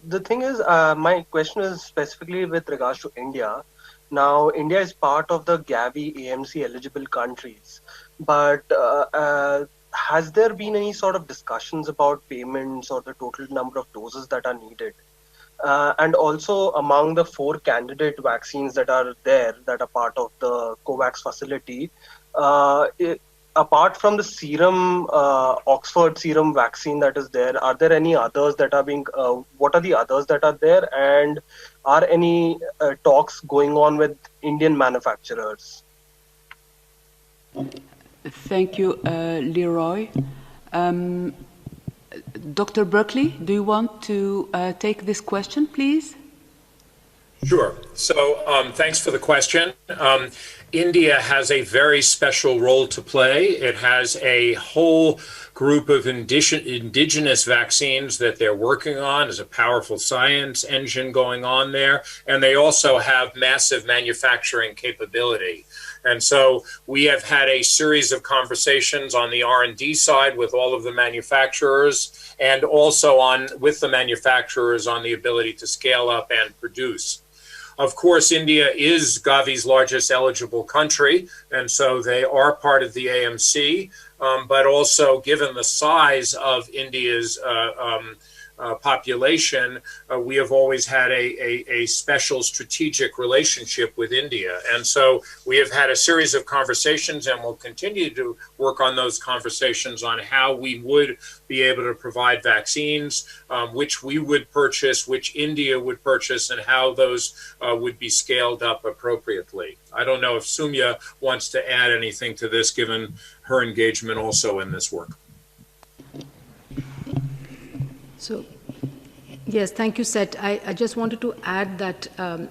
the thing is, my question is specifically with regards to India. Now, India is part of the Gavi AMC eligible countries, but has there been any sort of discussions about payments or the total number of doses that are needed? And also among the 4 candidate vaccines that are there, that are part of the COVAX facility, apart from the serum, Oxford serum vaccine that is there, are there any others that are being, what are the others that are there? And are any talks going on with Indian manufacturers? Thank you, Leroy. Dr. Berkeley, do you want to take this question, please? Sure. So thanks for the question. India has a very special role to play. It has a whole group of indigenous vaccines that they're working on. There's a powerful science engine going on there. And they also have massive manufacturing capability. And so we have had a series of conversations on the R&D side with all of the manufacturers, and also with the manufacturers on the ability to scale up and produce. Of course, India is Gavi's largest eligible country, and so they are part of the AMC, but also given the size of India's population, we have always had a special strategic relationship with India. And so we have had a series of conversations, and we'll continue to work on those conversations on how we would be able to provide vaccines, which we would purchase, which India would purchase, and how those would be scaled up appropriately. I don't know if Soumya wants to add anything to this, given her engagement also in this work. So, yes, thank you, Seth. I just wanted to add that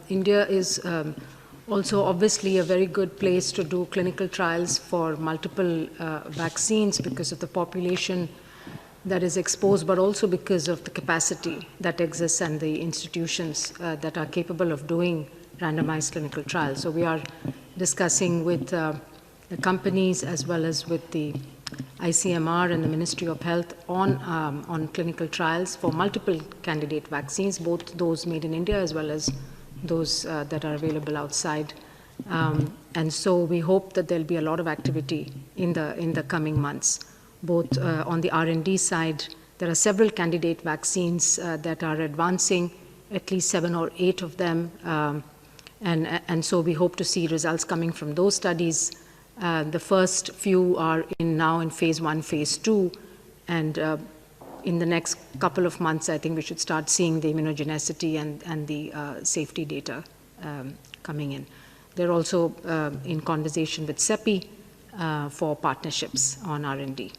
India is also obviously a very good place to do clinical trials for multiple vaccines because of the population that is exposed, but also because of the capacity that exists and the institutions that are capable of doing randomized clinical trials. So we are discussing with the companies as well as with the ICMR and the Ministry of Health on clinical trials for multiple candidate vaccines, both those made in India as well as those that are available outside. And so we hope that there'll be a lot of activity in the coming months, both on the R&D side. There are several candidate vaccines that are advancing, at least 7 or 8 of them. And so we hope to see results coming from those studies. The first few are now in phase 1, phase 2, and in the next couple of months, I think we should start seeing the immunogenicity and the safety data coming in. They're also in conversation with CEPI for partnerships on R&D.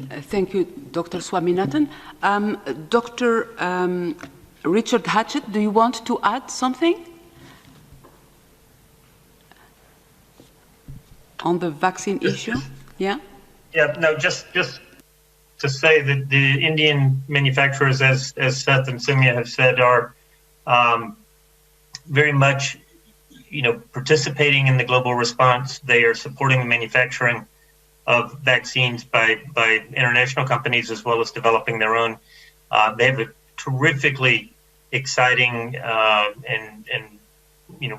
Thank you, Dr. Swaminathan. Dr. Richard Hatchett, do you want to add something on the vaccine issue? Yeah? Yeah, no, just to say that the Indian manufacturers, as Seth and Simya have said, are very much, participating in the global response. They are supporting the manufacturing of vaccines by international companies as well as developing their own. They have a terrifically exciting and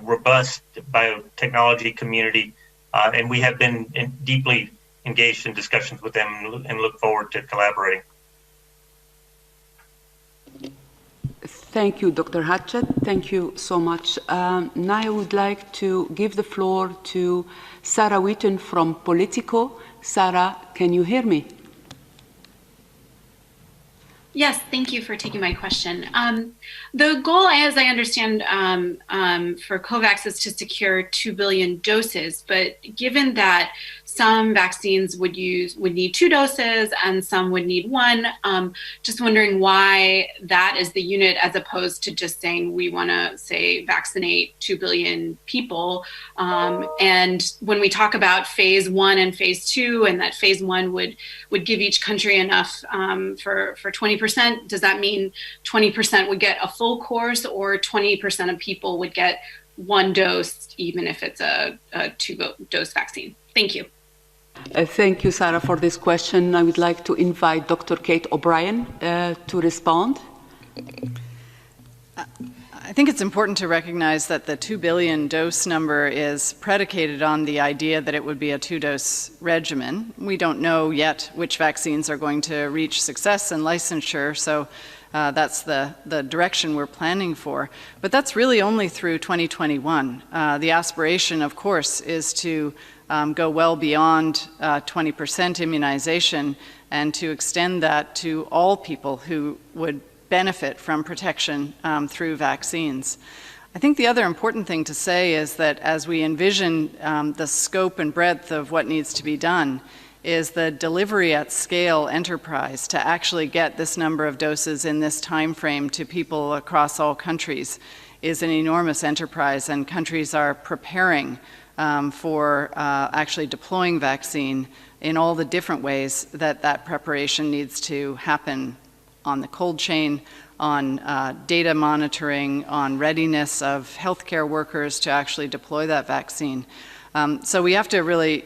robust biotechnology community, and we have been deeply engaged in discussions with them and look forward to collaborating. Thank you, Dr. Hatchett. Thank you so much. Now I would like to give the floor to Sarah Wheaton from Politico. Sarah, can you hear me? Yes, thank you for taking my question. The goal, as I understand, for COVAX is to secure 2 billion doses, but given that some vaccines would need 2 doses and some would need 1, just wondering why that is the unit as opposed to just saying we want to, say, vaccinate 2 billion people. And when we talk about phase 1 and phase 2, and that phase 1 would give each country enough for 20%, does that mean 20% would get a full course, or 20% of people would get 1 dose, even if it's a 2-dose vaccine? Thank you. Thank you, Sarah, for this question. I would like to invite Dr. Kate O'Brien to respond. I think it's important to recognize that the 2 billion dose number is predicated on the idea that it would be a 2-dose regimen. We don't know yet which vaccines are going to reach success and licensure, so that's the direction we're planning for. But that's really only through 2021. The aspiration, of course, is to go well beyond 20% immunization and to extend that to all people who would benefit from protection through vaccines. I think the other important thing to say is that as we envision the scope and breadth of what needs to be done, is the delivery at scale enterprise to actually get this number of doses in this time frame to people across all countries is an enormous enterprise, and countries are preparing for actually deploying vaccine in all the different ways that preparation needs to happen, on the cold chain, on data monitoring, on readiness of healthcare workers to actually deploy that vaccine. So we have to really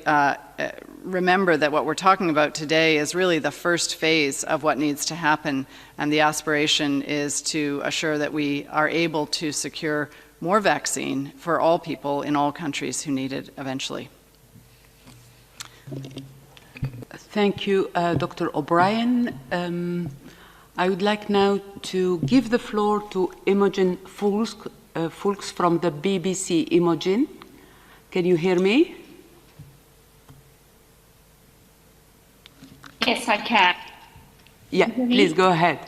remember that what we're talking about today is really the first phase of what needs to happen, and the aspiration is to assure that we are able to secure more vaccine for all people in all countries who need it eventually. Thank you, Dr. O'Brien. I would like now to give the floor to Imogen Fulks from the BBC. Imogen, can you hear me? Yes, I can. Yeah, please go ahead.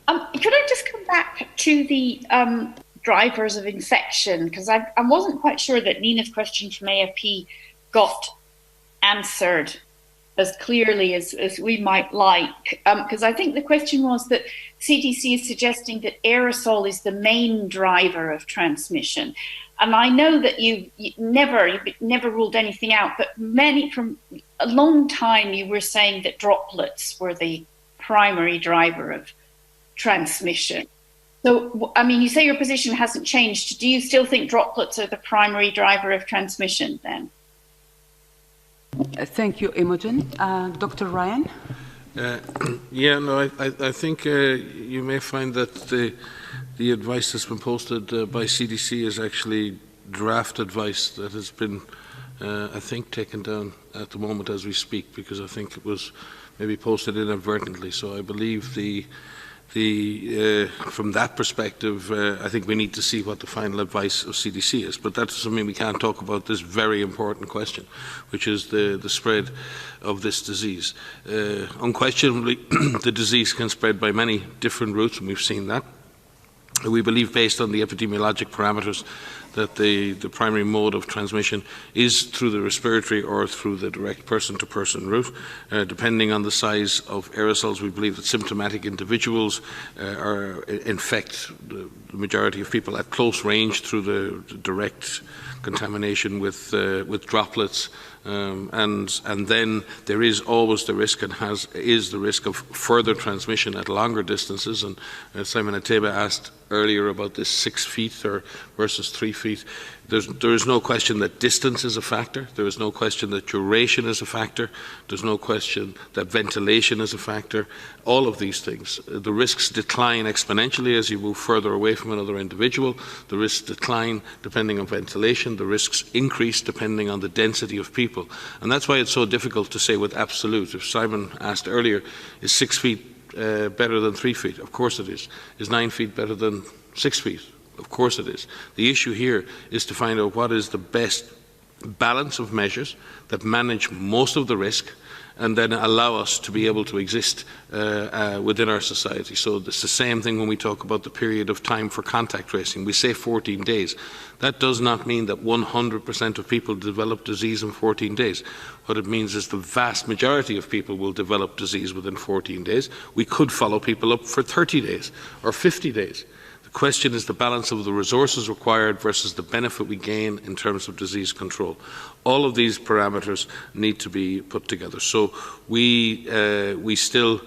Could I just come back to the drivers of infection? Because I wasn't quite sure that Nina's question from AFP got answered as clearly as we might like. Because I think the question was that CDC is suggesting that aerosol is the main driver of transmission. And I know that you've never ruled anything out, but from a long time you were saying that droplets were the primary driver of transmission. So, I mean, you say your position hasn't changed. Do you still think droplets are the primary driver of transmission then? Thank you, Imogen. Dr. Ryan? Yeah, no, I think you may find that the advice that's been posted by CDC is actually draft advice that has been, I think, taken down at the moment as we speak, because I think it was maybe posted inadvertently. So I believe from that perspective, I think we need to see what the final advice of CDC is. But that doesn't mean we can't talk about this very important question, which is the spread of this disease. Unquestionably, the disease can spread by many different routes, and we've seen that. We believe, based on the epidemiologic parameters that the primary mode of transmission is through the respiratory or through the direct person-to-person route. Depending on the size of aerosols, we believe that symptomatic individuals infect the majority of people at close range through the direct contamination with droplets. And then there is always the risk, and is the risk of further transmission at longer distances. And Simon Ateba asked earlier about this 6 feet versus 3 feet. There is no question that distance is a factor. There is no question that duration is a factor. There's no question that ventilation is a factor. All of these things. The risks decline exponentially as you move further away from another individual. The risks decline depending on ventilation. The risks increase depending on the density of people. And that's why it's so difficult to say with absolute. If Simon asked earlier, is 6 feet better than 3 feet? Of course it is. Is 9 feet better than 6 feet? Of course it is. The issue here is to find out what is the best balance of measures that manage most of the risk and then allow us to be able to exist within our society. So it's the same thing when we talk about the period of time for contact tracing. We say 14 days. That does not mean that 100% of people develop disease in 14 days. What it means is the vast majority of people will develop disease within 14 days. We could follow people up for 30 days or 50 days. The question is the balance of the resources required versus the benefit we gain in terms of disease control. All of these parameters need to be put together. So we still,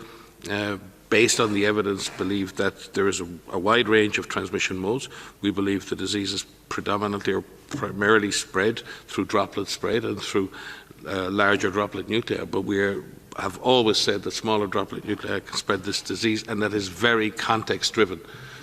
based on the evidence, believe that there is a wide range of transmission modes. We believe the disease is predominantly or primarily spread through droplet spread and through larger droplet nuclei, but we have always said that smaller droplet nuclei can spread this disease, and that is very context driven.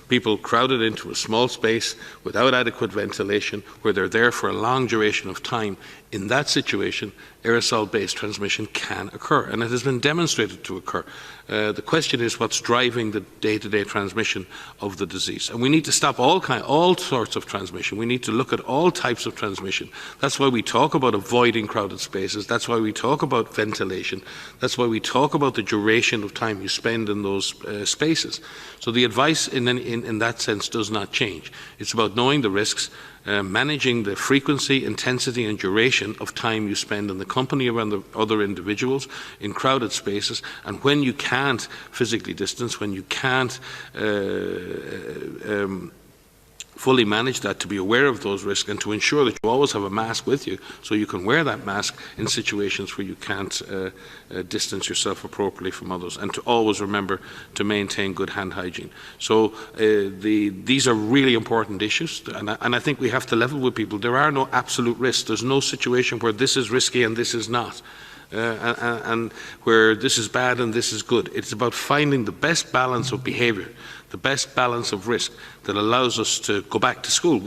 People crowded into a small space without adequate ventilation, where they're there for a long duration of time. In that situation, aerosol-based transmission can occur, and it has been demonstrated to occur. The question is what's driving the day-to-day transmission of the disease. And we need to stop all sorts of transmission. We need to look at all types of transmission. That's why we talk about avoiding crowded spaces. That's why we talk about ventilation. That's why we talk about the duration of time you spend in those spaces. So the advice in that sense does not change. It's about knowing the risks, managing the frequency, intensity and duration of time you spend in the company of other individuals in crowded spaces, and when you can't physically distance, when you can't fully manage that, to be aware of those risks and to ensure that you always have a mask with you so you can wear that mask in situations where you can't distance yourself appropriately from others, and to always remember to maintain good hand hygiene. So these are really important issues, and I think we have to level with people. There are no absolute risks. There's no situation where this is risky and this is not. And where this is bad and this is good. It's about finding the best balance of behaviour, the best balance of risk that allows us to go back to school.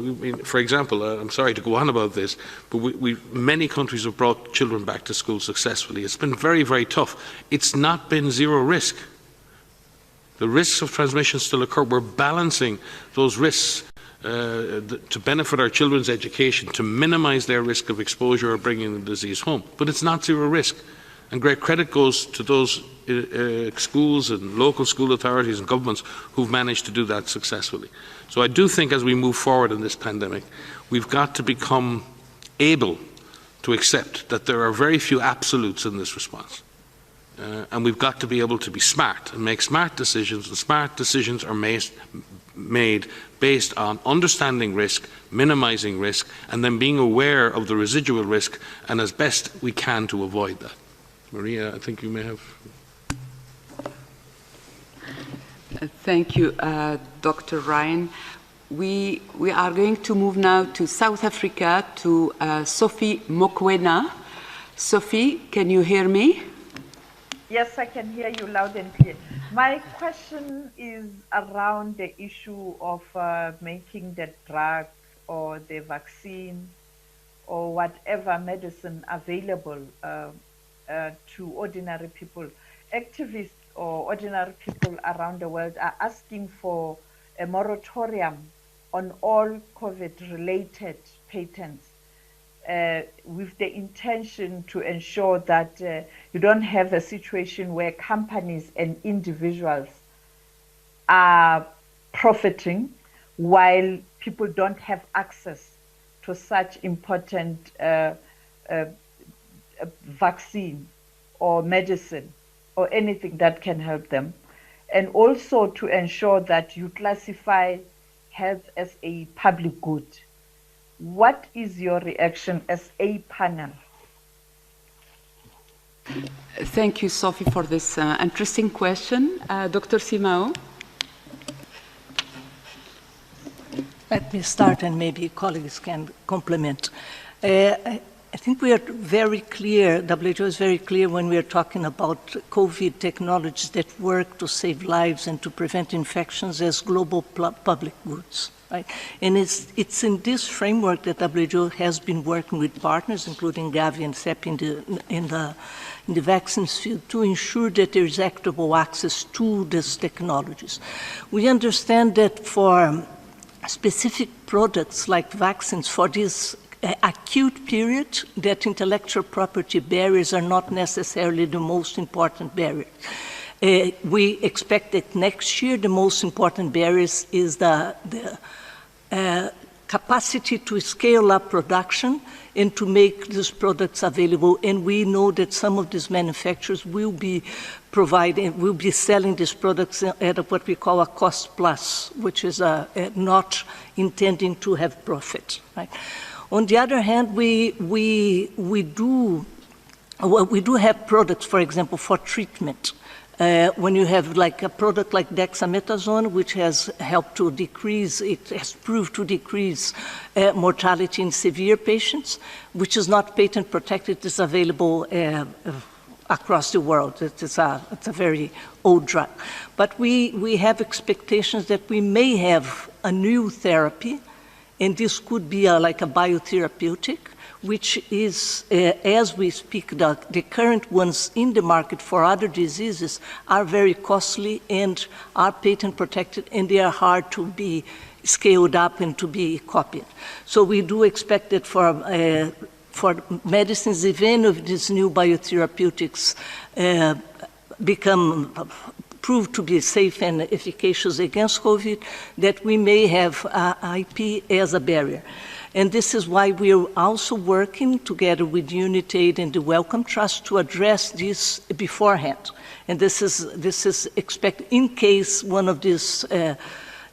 For example, I'm sorry to go on about this, but many countries have brought children back to school successfully. It's been very, very tough. It's not been zero risk. The risks of transmission still occur. We're balancing those risks to benefit our children's education, to minimise their risk of exposure or bringing the disease home. But it's not zero risk. And great credit goes to those schools and local school authorities and governments who've managed to do that successfully. So I do think as we move forward in this pandemic, we've got to become able to accept that there are very few absolutes in this response. And we've got to be able to be smart and make smart decisions, and smart decisions are made based on understanding risk, minimising risk, and then being aware of the residual risk, and as best we can to avoid that. Maria, I think you may have. Thank you, Dr. Ryan. We are going to move now to South Africa, to Sophie Mokoena. Sophie, can you hear me? Yes, I can hear you loud and clear. My question is around the issue of making the drug or the vaccine or whatever medicine available to ordinary people. Activists or ordinary people around the world are asking for a moratorium on all COVID-related patents, with the intention to ensure that you don't have a situation where companies and individuals are profiting while people don't have access to such important vaccine or medicine or anything that can help them, and also to ensure that you classify health as a public good. What is your reaction as a panel? Thank you, Sophie, for this interesting question. Dr. Simao? Let me start, and maybe colleagues can complement. I think we are very clear, WHO is very clear when we are talking about COVID technologies that work to save lives and to prevent infections as global public goods. Right? And it's in this framework that WHO has been working with partners, including Gavi and CEP in the vaccines field, to ensure that there is equitable access to these technologies. We understand that for specific products like vaccines, for this acute period, that intellectual property barriers are not necessarily the most important barrier. We expect that next year the most important barriers is the capacity to scale up production and to make these products available. And we know that some of these manufacturers will be selling these products at what we call a cost plus, which is not intending to have profit. Right? On the other hand, we do have products, for example, for treatment. When you have like a product like dexamethasone, which has helped to decrease, it has proved to decrease mortality in severe patients, which is not patent protected, it's available across the world. It's a very old drug. But we have expectations that we may have a new therapy, and this could be like a biotherapeutic, which is, as we speak, the current ones in the market for other diseases are very costly and are patent protected, and they are hard to be scaled up and to be copied. So we do expect that for medicines, even if these new biotherapeutics prove to be safe and efficacious against COVID, that we may have IP as a barrier. And this is why we are also working together with UNITAID and the Wellcome Trust to address this beforehand. And this is expected in case one of these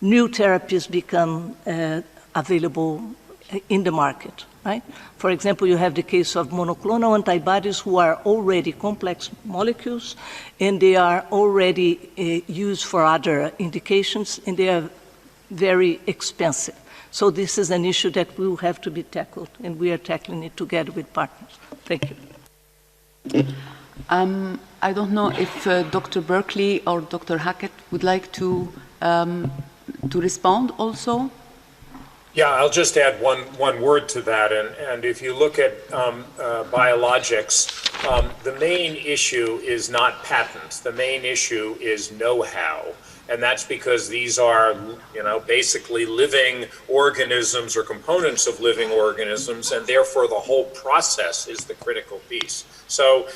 new therapies become available in the market. Right? For example, you have the case of monoclonal antibodies who are already complex molecules, and they are already used for other indications, and they are very expensive. So this is an issue that will have to be tackled, and we are tackling it together with partners. Thank you. I don't know if Dr. Berkeley or Dr. Hackett would like to respond also. Yeah, I'll just add one word to that. And if you look at biologics, the main issue is not patents. The main issue is know-how. And that's because these are, basically living organisms or components of living organisms, and therefore the whole process is the critical piece. So,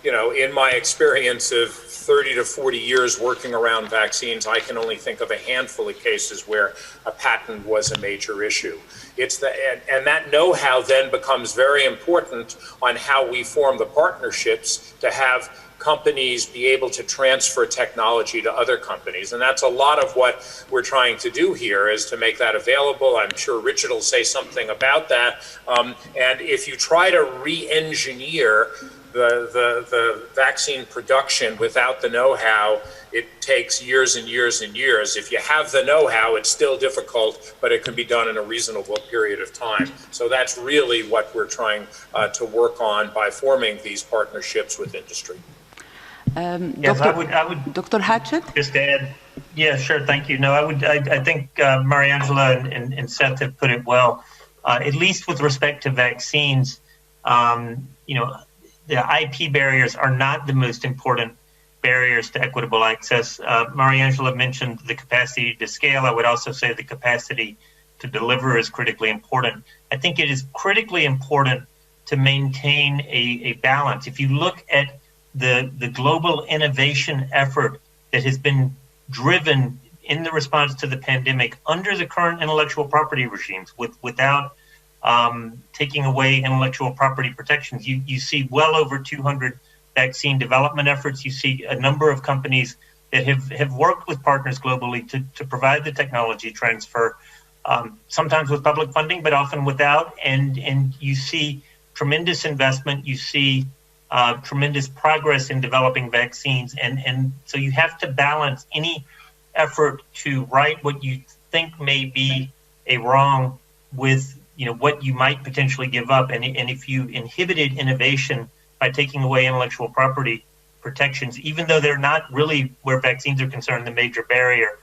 in my experience of 30 to 40 years working around vaccines, I can only think of a handful of cases where a patent was a major issue. And that know-how then becomes very important on how we form the partnerships to have companies be able to transfer technology to other companies. And that's a lot of what we're trying to do here, is to make that available. I'm sure Richard will say something about that. And if you try to re-engineer the vaccine production without the know-how, it takes years and years and years. If you have the know-how, it's still difficult, but it can be done in a reasonable period of time. So that's really what we're trying to work on by forming these partnerships with industry. Yes, I would Dr. Hatchett? Just add, yeah, sure, thank you. No, I think Mariangela and Seth have put it well. At least with respect to vaccines, the IP barriers are not the most important barriers to equitable access. Mariangela mentioned the capacity to scale. I would also say the capacity to deliver is critically important. I think it is critically important to maintain a balance. If you look at the global innovation effort that has been driven in the response to the pandemic under the current intellectual property regimes without taking away intellectual property protections. You see well over 200 vaccine development efforts. You see a number of companies that have worked with partners globally to provide the technology transfer, sometimes with public funding, but often without. And you see tremendous investment. You see tremendous progress in developing vaccines. And so you have to balance any effort to right what you think may be a wrong with what you might potentially give up. And if you inhibited innovation by taking away intellectual property protections, even though they're not really, where vaccines are concerned, the major barrier,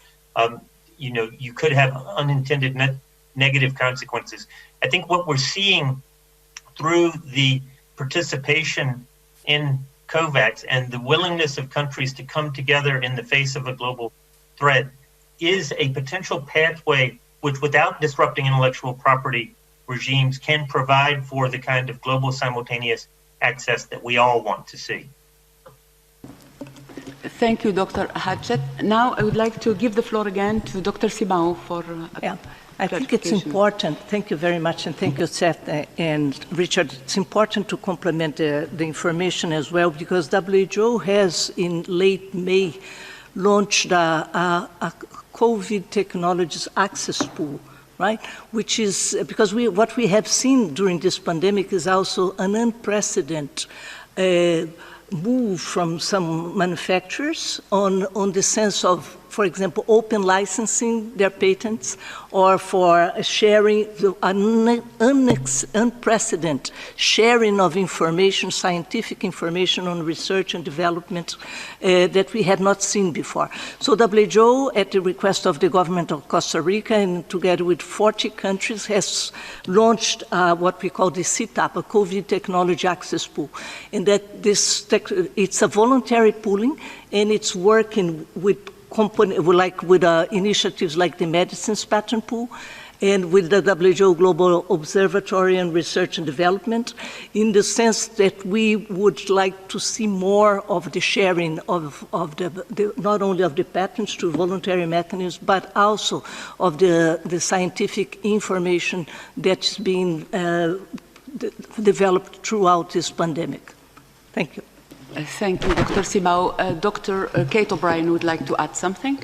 you could have unintended negative consequences. I think what we're seeing through the participation in COVAX and the willingness of countries to come together in the face of a global threat is a potential pathway which, without disrupting intellectual property regimes, can provide for the kind of global simultaneous access that we all want to see. Thank you, Dr. Hatchett. Now I would like to give the floor again to Dr. Simao for I think it's important. Thank you very much, and thank you, Seth and Richard. It's important to complement the information as well, because WHO has, in late May, launched a COVID technologies access pool, right? Which is, because what we have seen during this pandemic is also an unprecedented move from some manufacturers on the sense of, for example, open licensing their patents, or for sharing unprecedented sharing of information, scientific information on research and development that we had not seen before. So WHO, at the request of the government of Costa Rica, and together with 40 countries, has launched what we call the CTAP, a COVID Technology Access Pool. And that it's a voluntary pooling, and it's working with initiatives like the Medicines Patent Pool, and with the WHO Global Observatory on Research and Development, in the sense that we would like to see more of the sharing of the not only of the patents through voluntary mechanisms, but also of the scientific information that's being developed throughout this pandemic. Thank you. Thank you, Dr. Simao. Dr. Kate O'Brien would like to add something.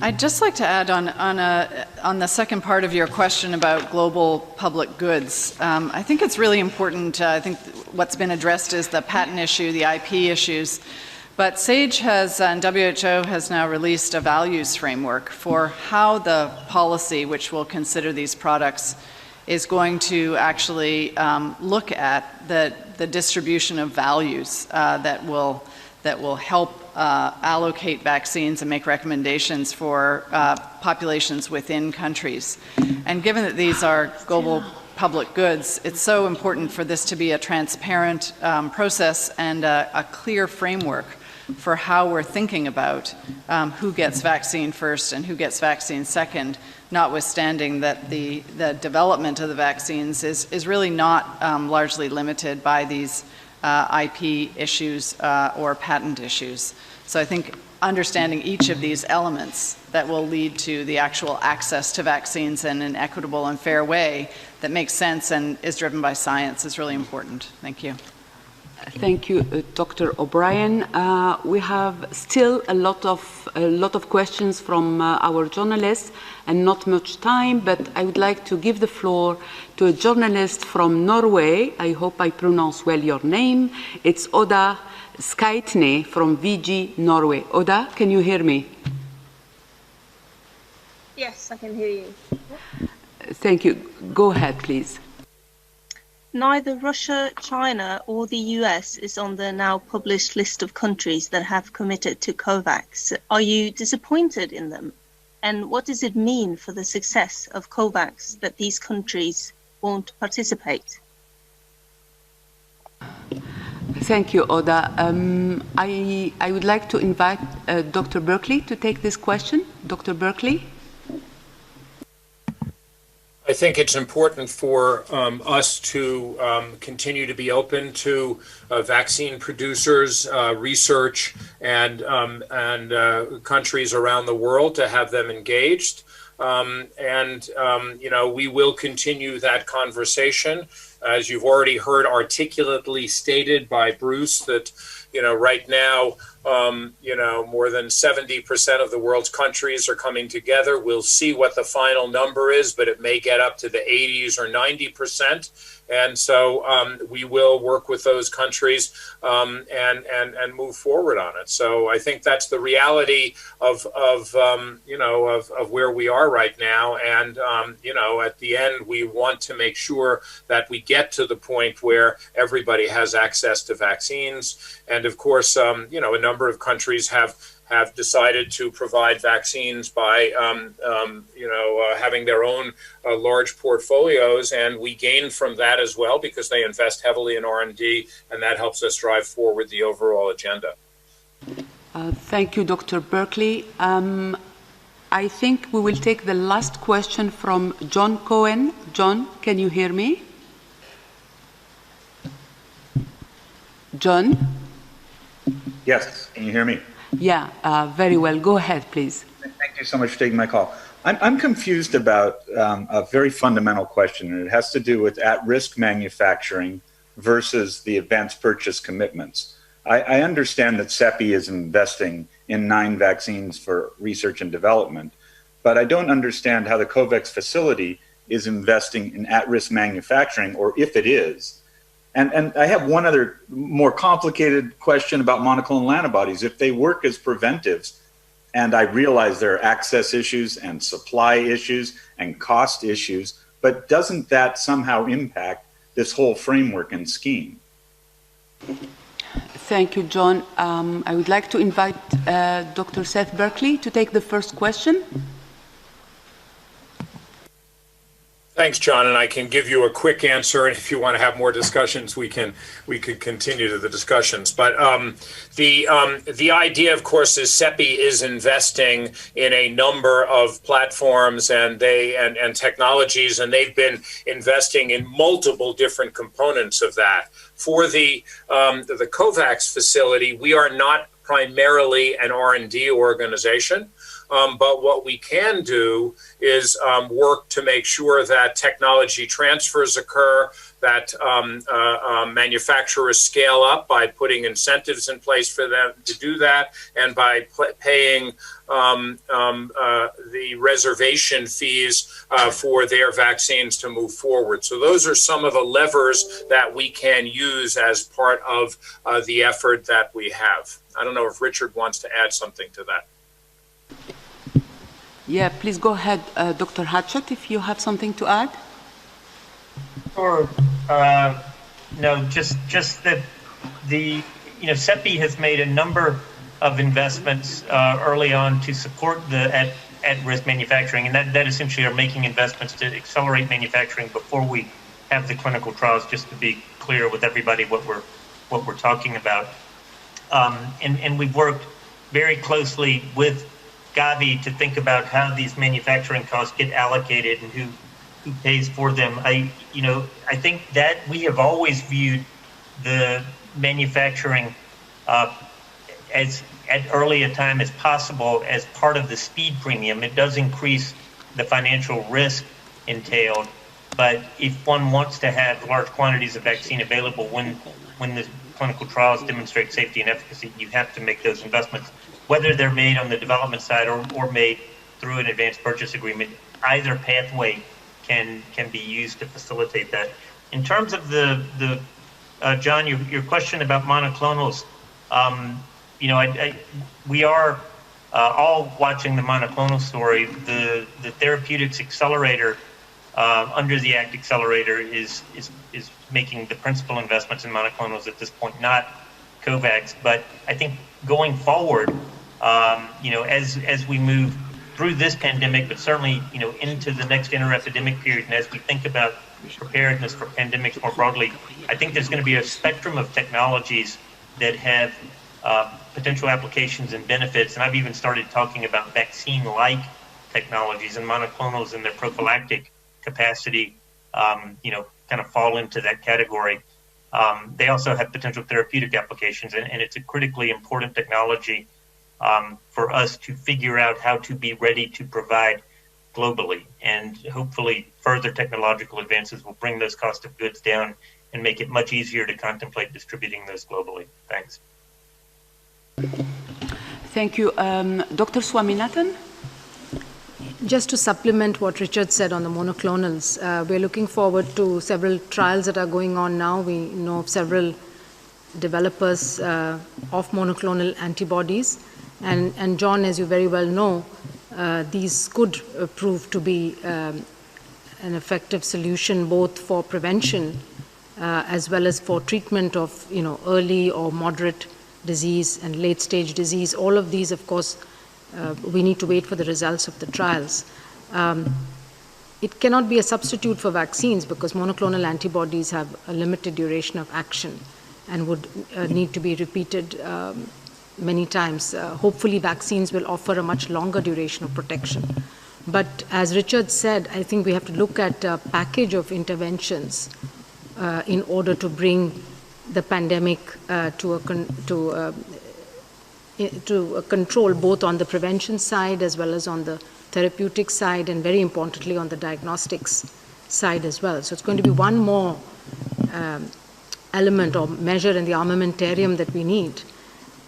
I'd just like to add on the second part of your question about global public goods. I think it's really important. I think what's been addressed is the patent issue, the IP issues. But SAGE has, and WHO has now released a values framework for how the policy, which will consider these products, is going to actually look at the distribution of values that will help allocate vaccines and make recommendations for populations within countries. And given that these are global public goods, it's so important for this to be a transparent process and a clear framework for how we're thinking about who gets vaccine first and who gets vaccine second, notwithstanding that the development of the vaccines is really not largely limited by these IP issues or patent issues. So I think understanding each of these elements that will lead to the actual access to vaccines in an equitable and fair way that makes sense and is driven by science is really important. Thank you. Thank you, Dr. O'Brien. We have still a lot of questions from our journalists and not much time, but I would like to give the floor to a journalist from Norway. I hope I pronounce well your name. It's Oda Skaitne from VG Norway. Oda, can you hear me? Yes, I can hear you. Thank you. Go ahead, please. Neither Russia, China, or the US is on the now published list of countries that have committed to COVAX. Are you disappointed in them? And what does it mean for the success of COVAX that these countries won't participate? Thank you, Oda. I would like to invite Dr. Berkeley to take this question. Dr. Berkeley? I think it's important for us to continue to be open to vaccine producers, research, and countries around the world, to have them engaged. We will continue that conversation. As you've already heard articulately stated by Bruce, that, right now, more than 70% of the world's countries are coming together. We'll see what the final number is, but it may get up to the 80s or 90%. And so we will work with those countries and move forward on it. So I think that's the reality of where we are right now. And at the end, we want to make sure that we get to the point where everybody has access to vaccines. And of course, a number of countries have decided to provide vaccines by, having their own large portfolios, and we gain from that as well because they invest heavily in R&D, and that helps us drive forward the overall agenda. Thank you, Dr. Berkeley. I think we will take the last question from John Cohen. John, can you hear me? John? Yes, can you hear me? Yeah, very well. Go ahead, please. Thank you so much for taking my call. I'm confused about a very fundamental question, and it has to do with at-risk manufacturing versus the advanced purchase commitments. I understand that CEPI is investing in 9 vaccines for research and development, but I don't understand how the COVAX Facility is investing in at-risk manufacturing, or if it is. And I have one other more complicated question about monoclonal antibodies. If they work as preventives, and I realize there are access issues and supply issues and cost issues, but doesn't that somehow impact this whole framework and scheme? Thank you, John. I would like to invite Dr. Seth Berkeley to take the first question. Thanks, John, and I can give you a quick answer, and if you want to have more discussions, we could continue the discussions. But the idea, of course, is CEPI is investing in a number of platforms and technologies, and they've been investing in multiple different components of that. For the COVAX facility, we are not primarily an R&D organization. But what we can do is work to make sure that technology transfers occur, that manufacturers scale up by putting incentives in place for them to do that, and by paying the reservation fees for their vaccines to move forward. So those are some of the levers that we can use as part of the effort that we have. I don't know if Richard wants to add something to that. Yeah, please go ahead, Dr. Hatchett, if you have something to add. Sure. No, just that CEPI has made a number of investments early on to support the at-risk manufacturing, and that essentially are making investments to accelerate manufacturing before we have the clinical trials. Just to be clear with everybody, what we're talking about, and we've worked very closely with Gavi to think about how these manufacturing costs get allocated and who pays for them. I think that we have always viewed the manufacturing as at early a time as possible as part of the speed premium. It does increase the financial risk entailed, but if one wants to have large quantities of vaccine available when the clinical trials demonstrate safety and efficacy, you have to make those investments, whether they're made on the development side or made through an advanced purchase agreement. Either pathway can be used to facilitate that. In terms of the John, your question about monoclonals, we are all watching the monoclonal story. The therapeutics accelerator under the ACT accelerator is making the principal investments in monoclonals at this point, not COVAX. But I think going forward, as we move through this pandemic, but certainly, into the next inter-epidemic period, and as we think about preparedness for pandemics more broadly, I think there's going to be a spectrum of technologies that have potential applications and benefits. And I've even started talking about vaccine-like technologies, and monoclonals in their prophylactic capacity, kind of fall into that category. They also have potential therapeutic applications, and it's a critically important technology for us to figure out how to be ready to provide globally. And hopefully further technological advances will bring those cost of goods down and make it much easier to contemplate distributing those globally. Thanks. Thank you. Dr. Swaminathan? Just to supplement what Richard said on the monoclonals, we're looking forward to several trials that are going on now. We know of several developers of monoclonal antibodies. And John, as you very well know, these could prove to be an effective solution both for prevention as well as for treatment of early or moderate disease and late stage disease. All of these, of course, we need to wait for the results of the trials. It cannot be a substitute for vaccines because monoclonal antibodies have a limited duration of action and would need to be repeated many times. Hopefully vaccines will offer a much longer duration of protection. But as Richard said, I think we have to look at a package of interventions in order to bring the pandemic to a control, both on the prevention side as well as on the therapeutic side, and very importantly on the diagnostics side as well. So it's going to be one more element or measure in the armamentarium that we need.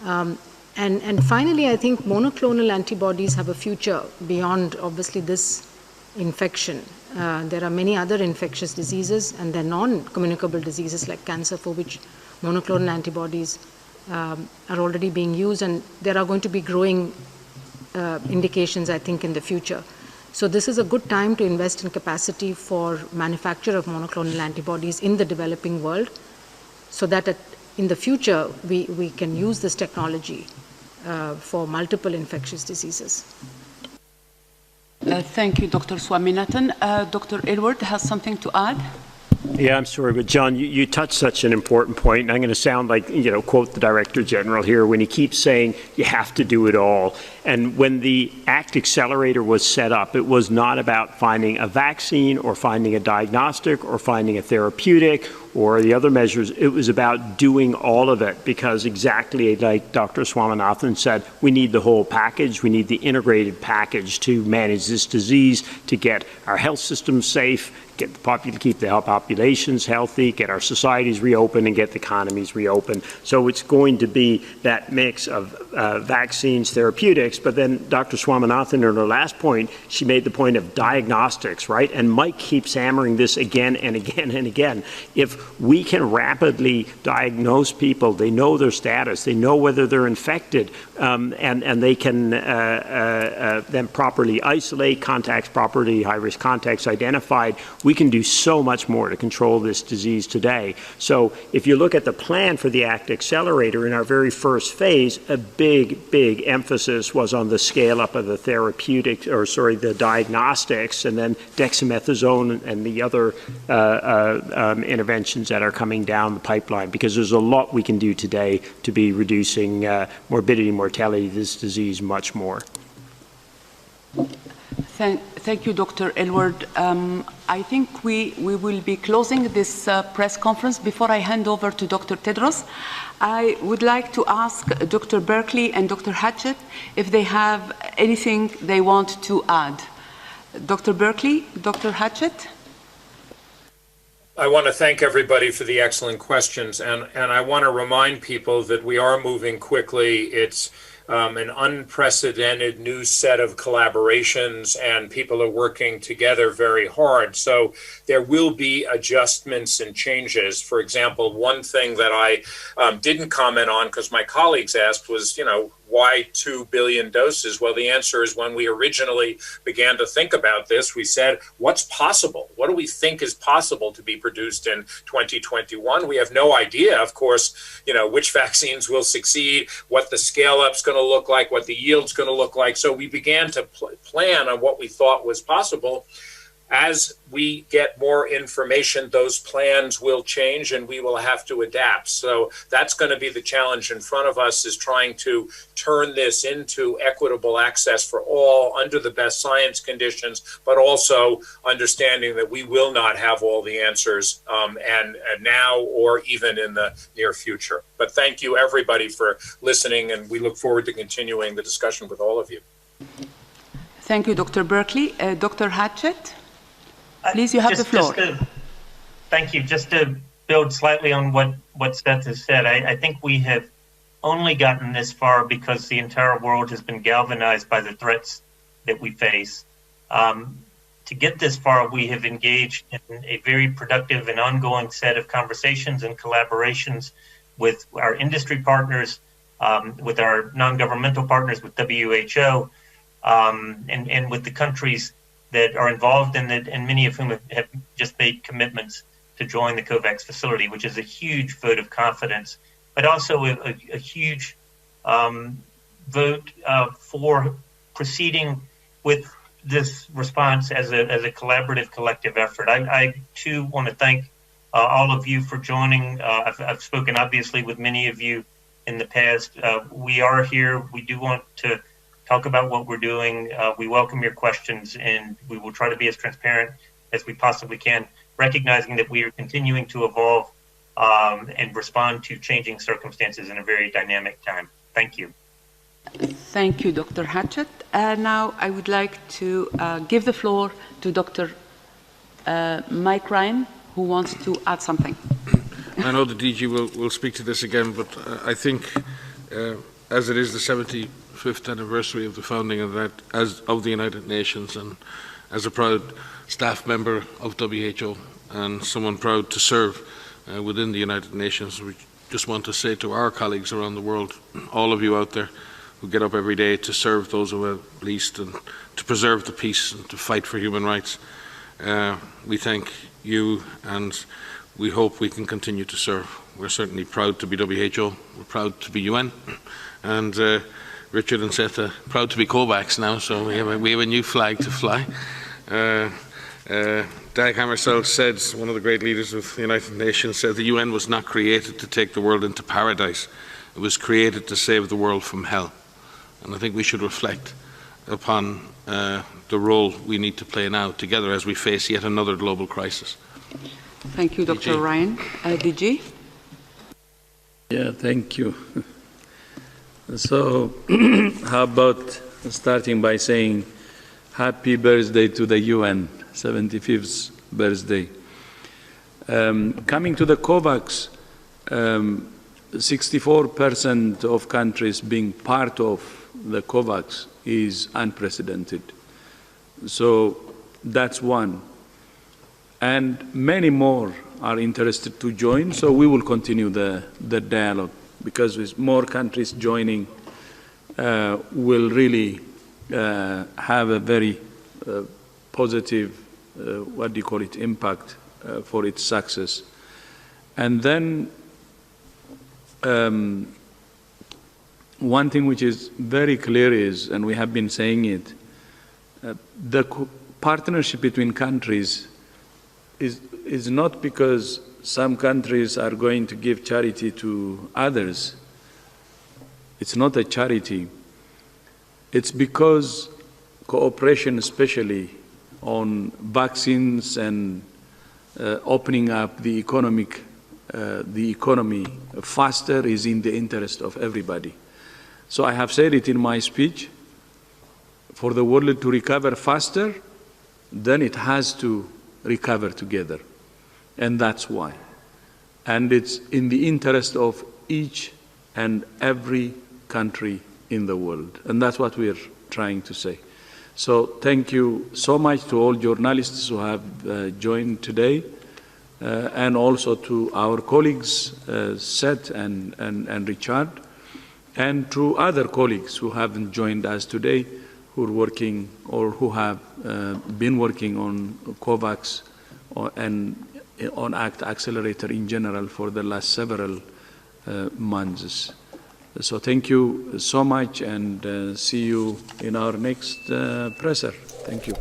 And finally, I think monoclonal antibodies have a future beyond, obviously, this infection. There are many other infectious diseases, and they're non-communicable diseases like cancer, for which monoclonal antibodies are already being used, and there are going to be growing indications, I think, in the future. So this is a good time to invest in capacity for manufacture of monoclonal antibodies in the developing world, so that in the future we can use this technology for multiple infectious diseases. Thank you, Dr. Swaminathan. Dr. Aylward has something to add? Yeah, I'm sorry, but John, you touched such an important point, and I'm going to sound like, quote the Director General here when he keeps saying you have to do it all. And when the ACT Accelerator was set up, it was not about finding a vaccine or finding a diagnostic or finding a therapeutic or the other measures. It was about doing all of it, because exactly like Dr. Swaminathan said, we need the whole package. We need the integrated package to manage this disease, to get our health systems safe, keep the populations healthy, get our societies reopened, and get the economies reopened. So it's going to be that mix of vaccines, therapeutics, but then Dr. Swaminathan, in her last point, she made the point of diagnostics, right? And Mike keeps hammering this again and again and again. If we can rapidly diagnose people, they know their status, they know whether they're infected, and they can then properly isolate contacts, properly high-risk contacts identified, we can do so much more to control this disease today. So if you look at the plan for the ACT Accelerator, in our very first phase, a big emphasis was on the scale up of the the diagnostics, and then dexamethasone and the other interventions that are coming down the pipeline, because there's a lot we can do today to be reducing morbidity and mortality of this disease much more. Thank you, Dr. Aylward. I think we will be closing this press conference. Before I hand over to Dr. Tedros, I would like to ask Dr. Berkeley and Dr. Hatchett if they have anything they want to add. Dr. Berkeley, Dr. Hatchett? I want to thank everybody for the excellent questions, and I want to remind people that we are moving quickly. It's an unprecedented new set of collaborations, and people are working together very hard. So there will be adjustments and changes. For example, one thing that I didn't comment on because my colleagues asked was, why 2 billion doses? Well, the answer is when we originally began to think about this, we said, what's possible? What do we think is possible to be produced in 2021? We have no idea, of course, which vaccines will succeed, what the scale-up's going to look like, what the yield's going to look like. So we began to plan on what we thought was possible. As we get more information, those plans will change and we will have to adapt. So that's going to be the challenge in front of us, is trying to turn this into equitable access for all under the best science conditions, but also understanding that we will not have all the answers and now or even in the near future. But thank you, everybody, for listening, and we look forward to continuing the discussion with all of you. Thank you, Dr. Berkeley. Dr. Hatchett, please, you have the floor. Thank you. Just to build slightly on what Seth has said, I think we have only gotten this far because the entire world has been galvanized by the threats that we face. To get this far, we have engaged in a very productive and ongoing set of conversations and collaborations with our industry partners, with our non-governmental partners, with WHO, and with the countries that are involved in it, and many of whom have just made commitments to join the COVAX facility, which is a huge vote of confidence, but also a huge vote for proceeding with this response as a collaborative, collective effort. I too want to thank all of you for joining. I've spoken obviously with many of you in the past. We are here. We do want to talk about what we're doing. We welcome your questions, and we will try to be as transparent as we possibly can, recognizing that we are continuing to evolve and respond to changing circumstances in a very dynamic time. Thank you. Thank you, Dr. Hatchett. Now I would like to give the floor to Dr. Mike Ryan, who wants to add something. I know the DG will speak to this again, but I think as it is the 75th anniversary of the founding of the United Nations, and as a proud staff member of WHO and someone proud to serve within the United Nations, we just want to say to our colleagues around the world, all of you out there who get up every day to serve those who are least and to preserve the peace and to fight for human rights, we thank you, and we hope we can continue to serve. We're certainly proud to be WHO, we're proud to be UN, and Richard and Seth are proud to be COVAX now, so we have a new flag to fly. Dag Hammarskjöld said, one of the great leaders of the United Nations, said the UN was not created to take the world into paradise. It was created to save the world from hell. And I think we should reflect upon the role we need to play now together as we face yet another global crisis. Thank you, Dr. Ryan. DG? Yeah, thank you. So, how about starting by saying happy birthday to the UN, 75th birthday. Coming to the COVAX, 64% of countries being part of the COVAX is unprecedented. So that's one. And many more are interested to join, so we will continue the dialogue, because with more countries joining, will really have a very positive, impact for its success. And then one thing which is very clear is, and we have been saying it, the partnership between countries is not because some countries are going to give charity to others. It's not a charity. It's because cooperation, especially on vaccines and opening up the economy faster, is in the interest of everybody. So I have said it in my speech, for the world to recover faster, then it has to recover together. And that's why. And it's in the interest of each and every country in the world. And that's what we're trying to say. So thank you so much to all journalists who have joined today, and also to our colleagues, Seth and Richard, and to other colleagues who haven't joined us today, who are working or who have been working on COVAX and on ACT Accelerator in general for the last several months. So thank you so much, and see you in our next presser. Thank you.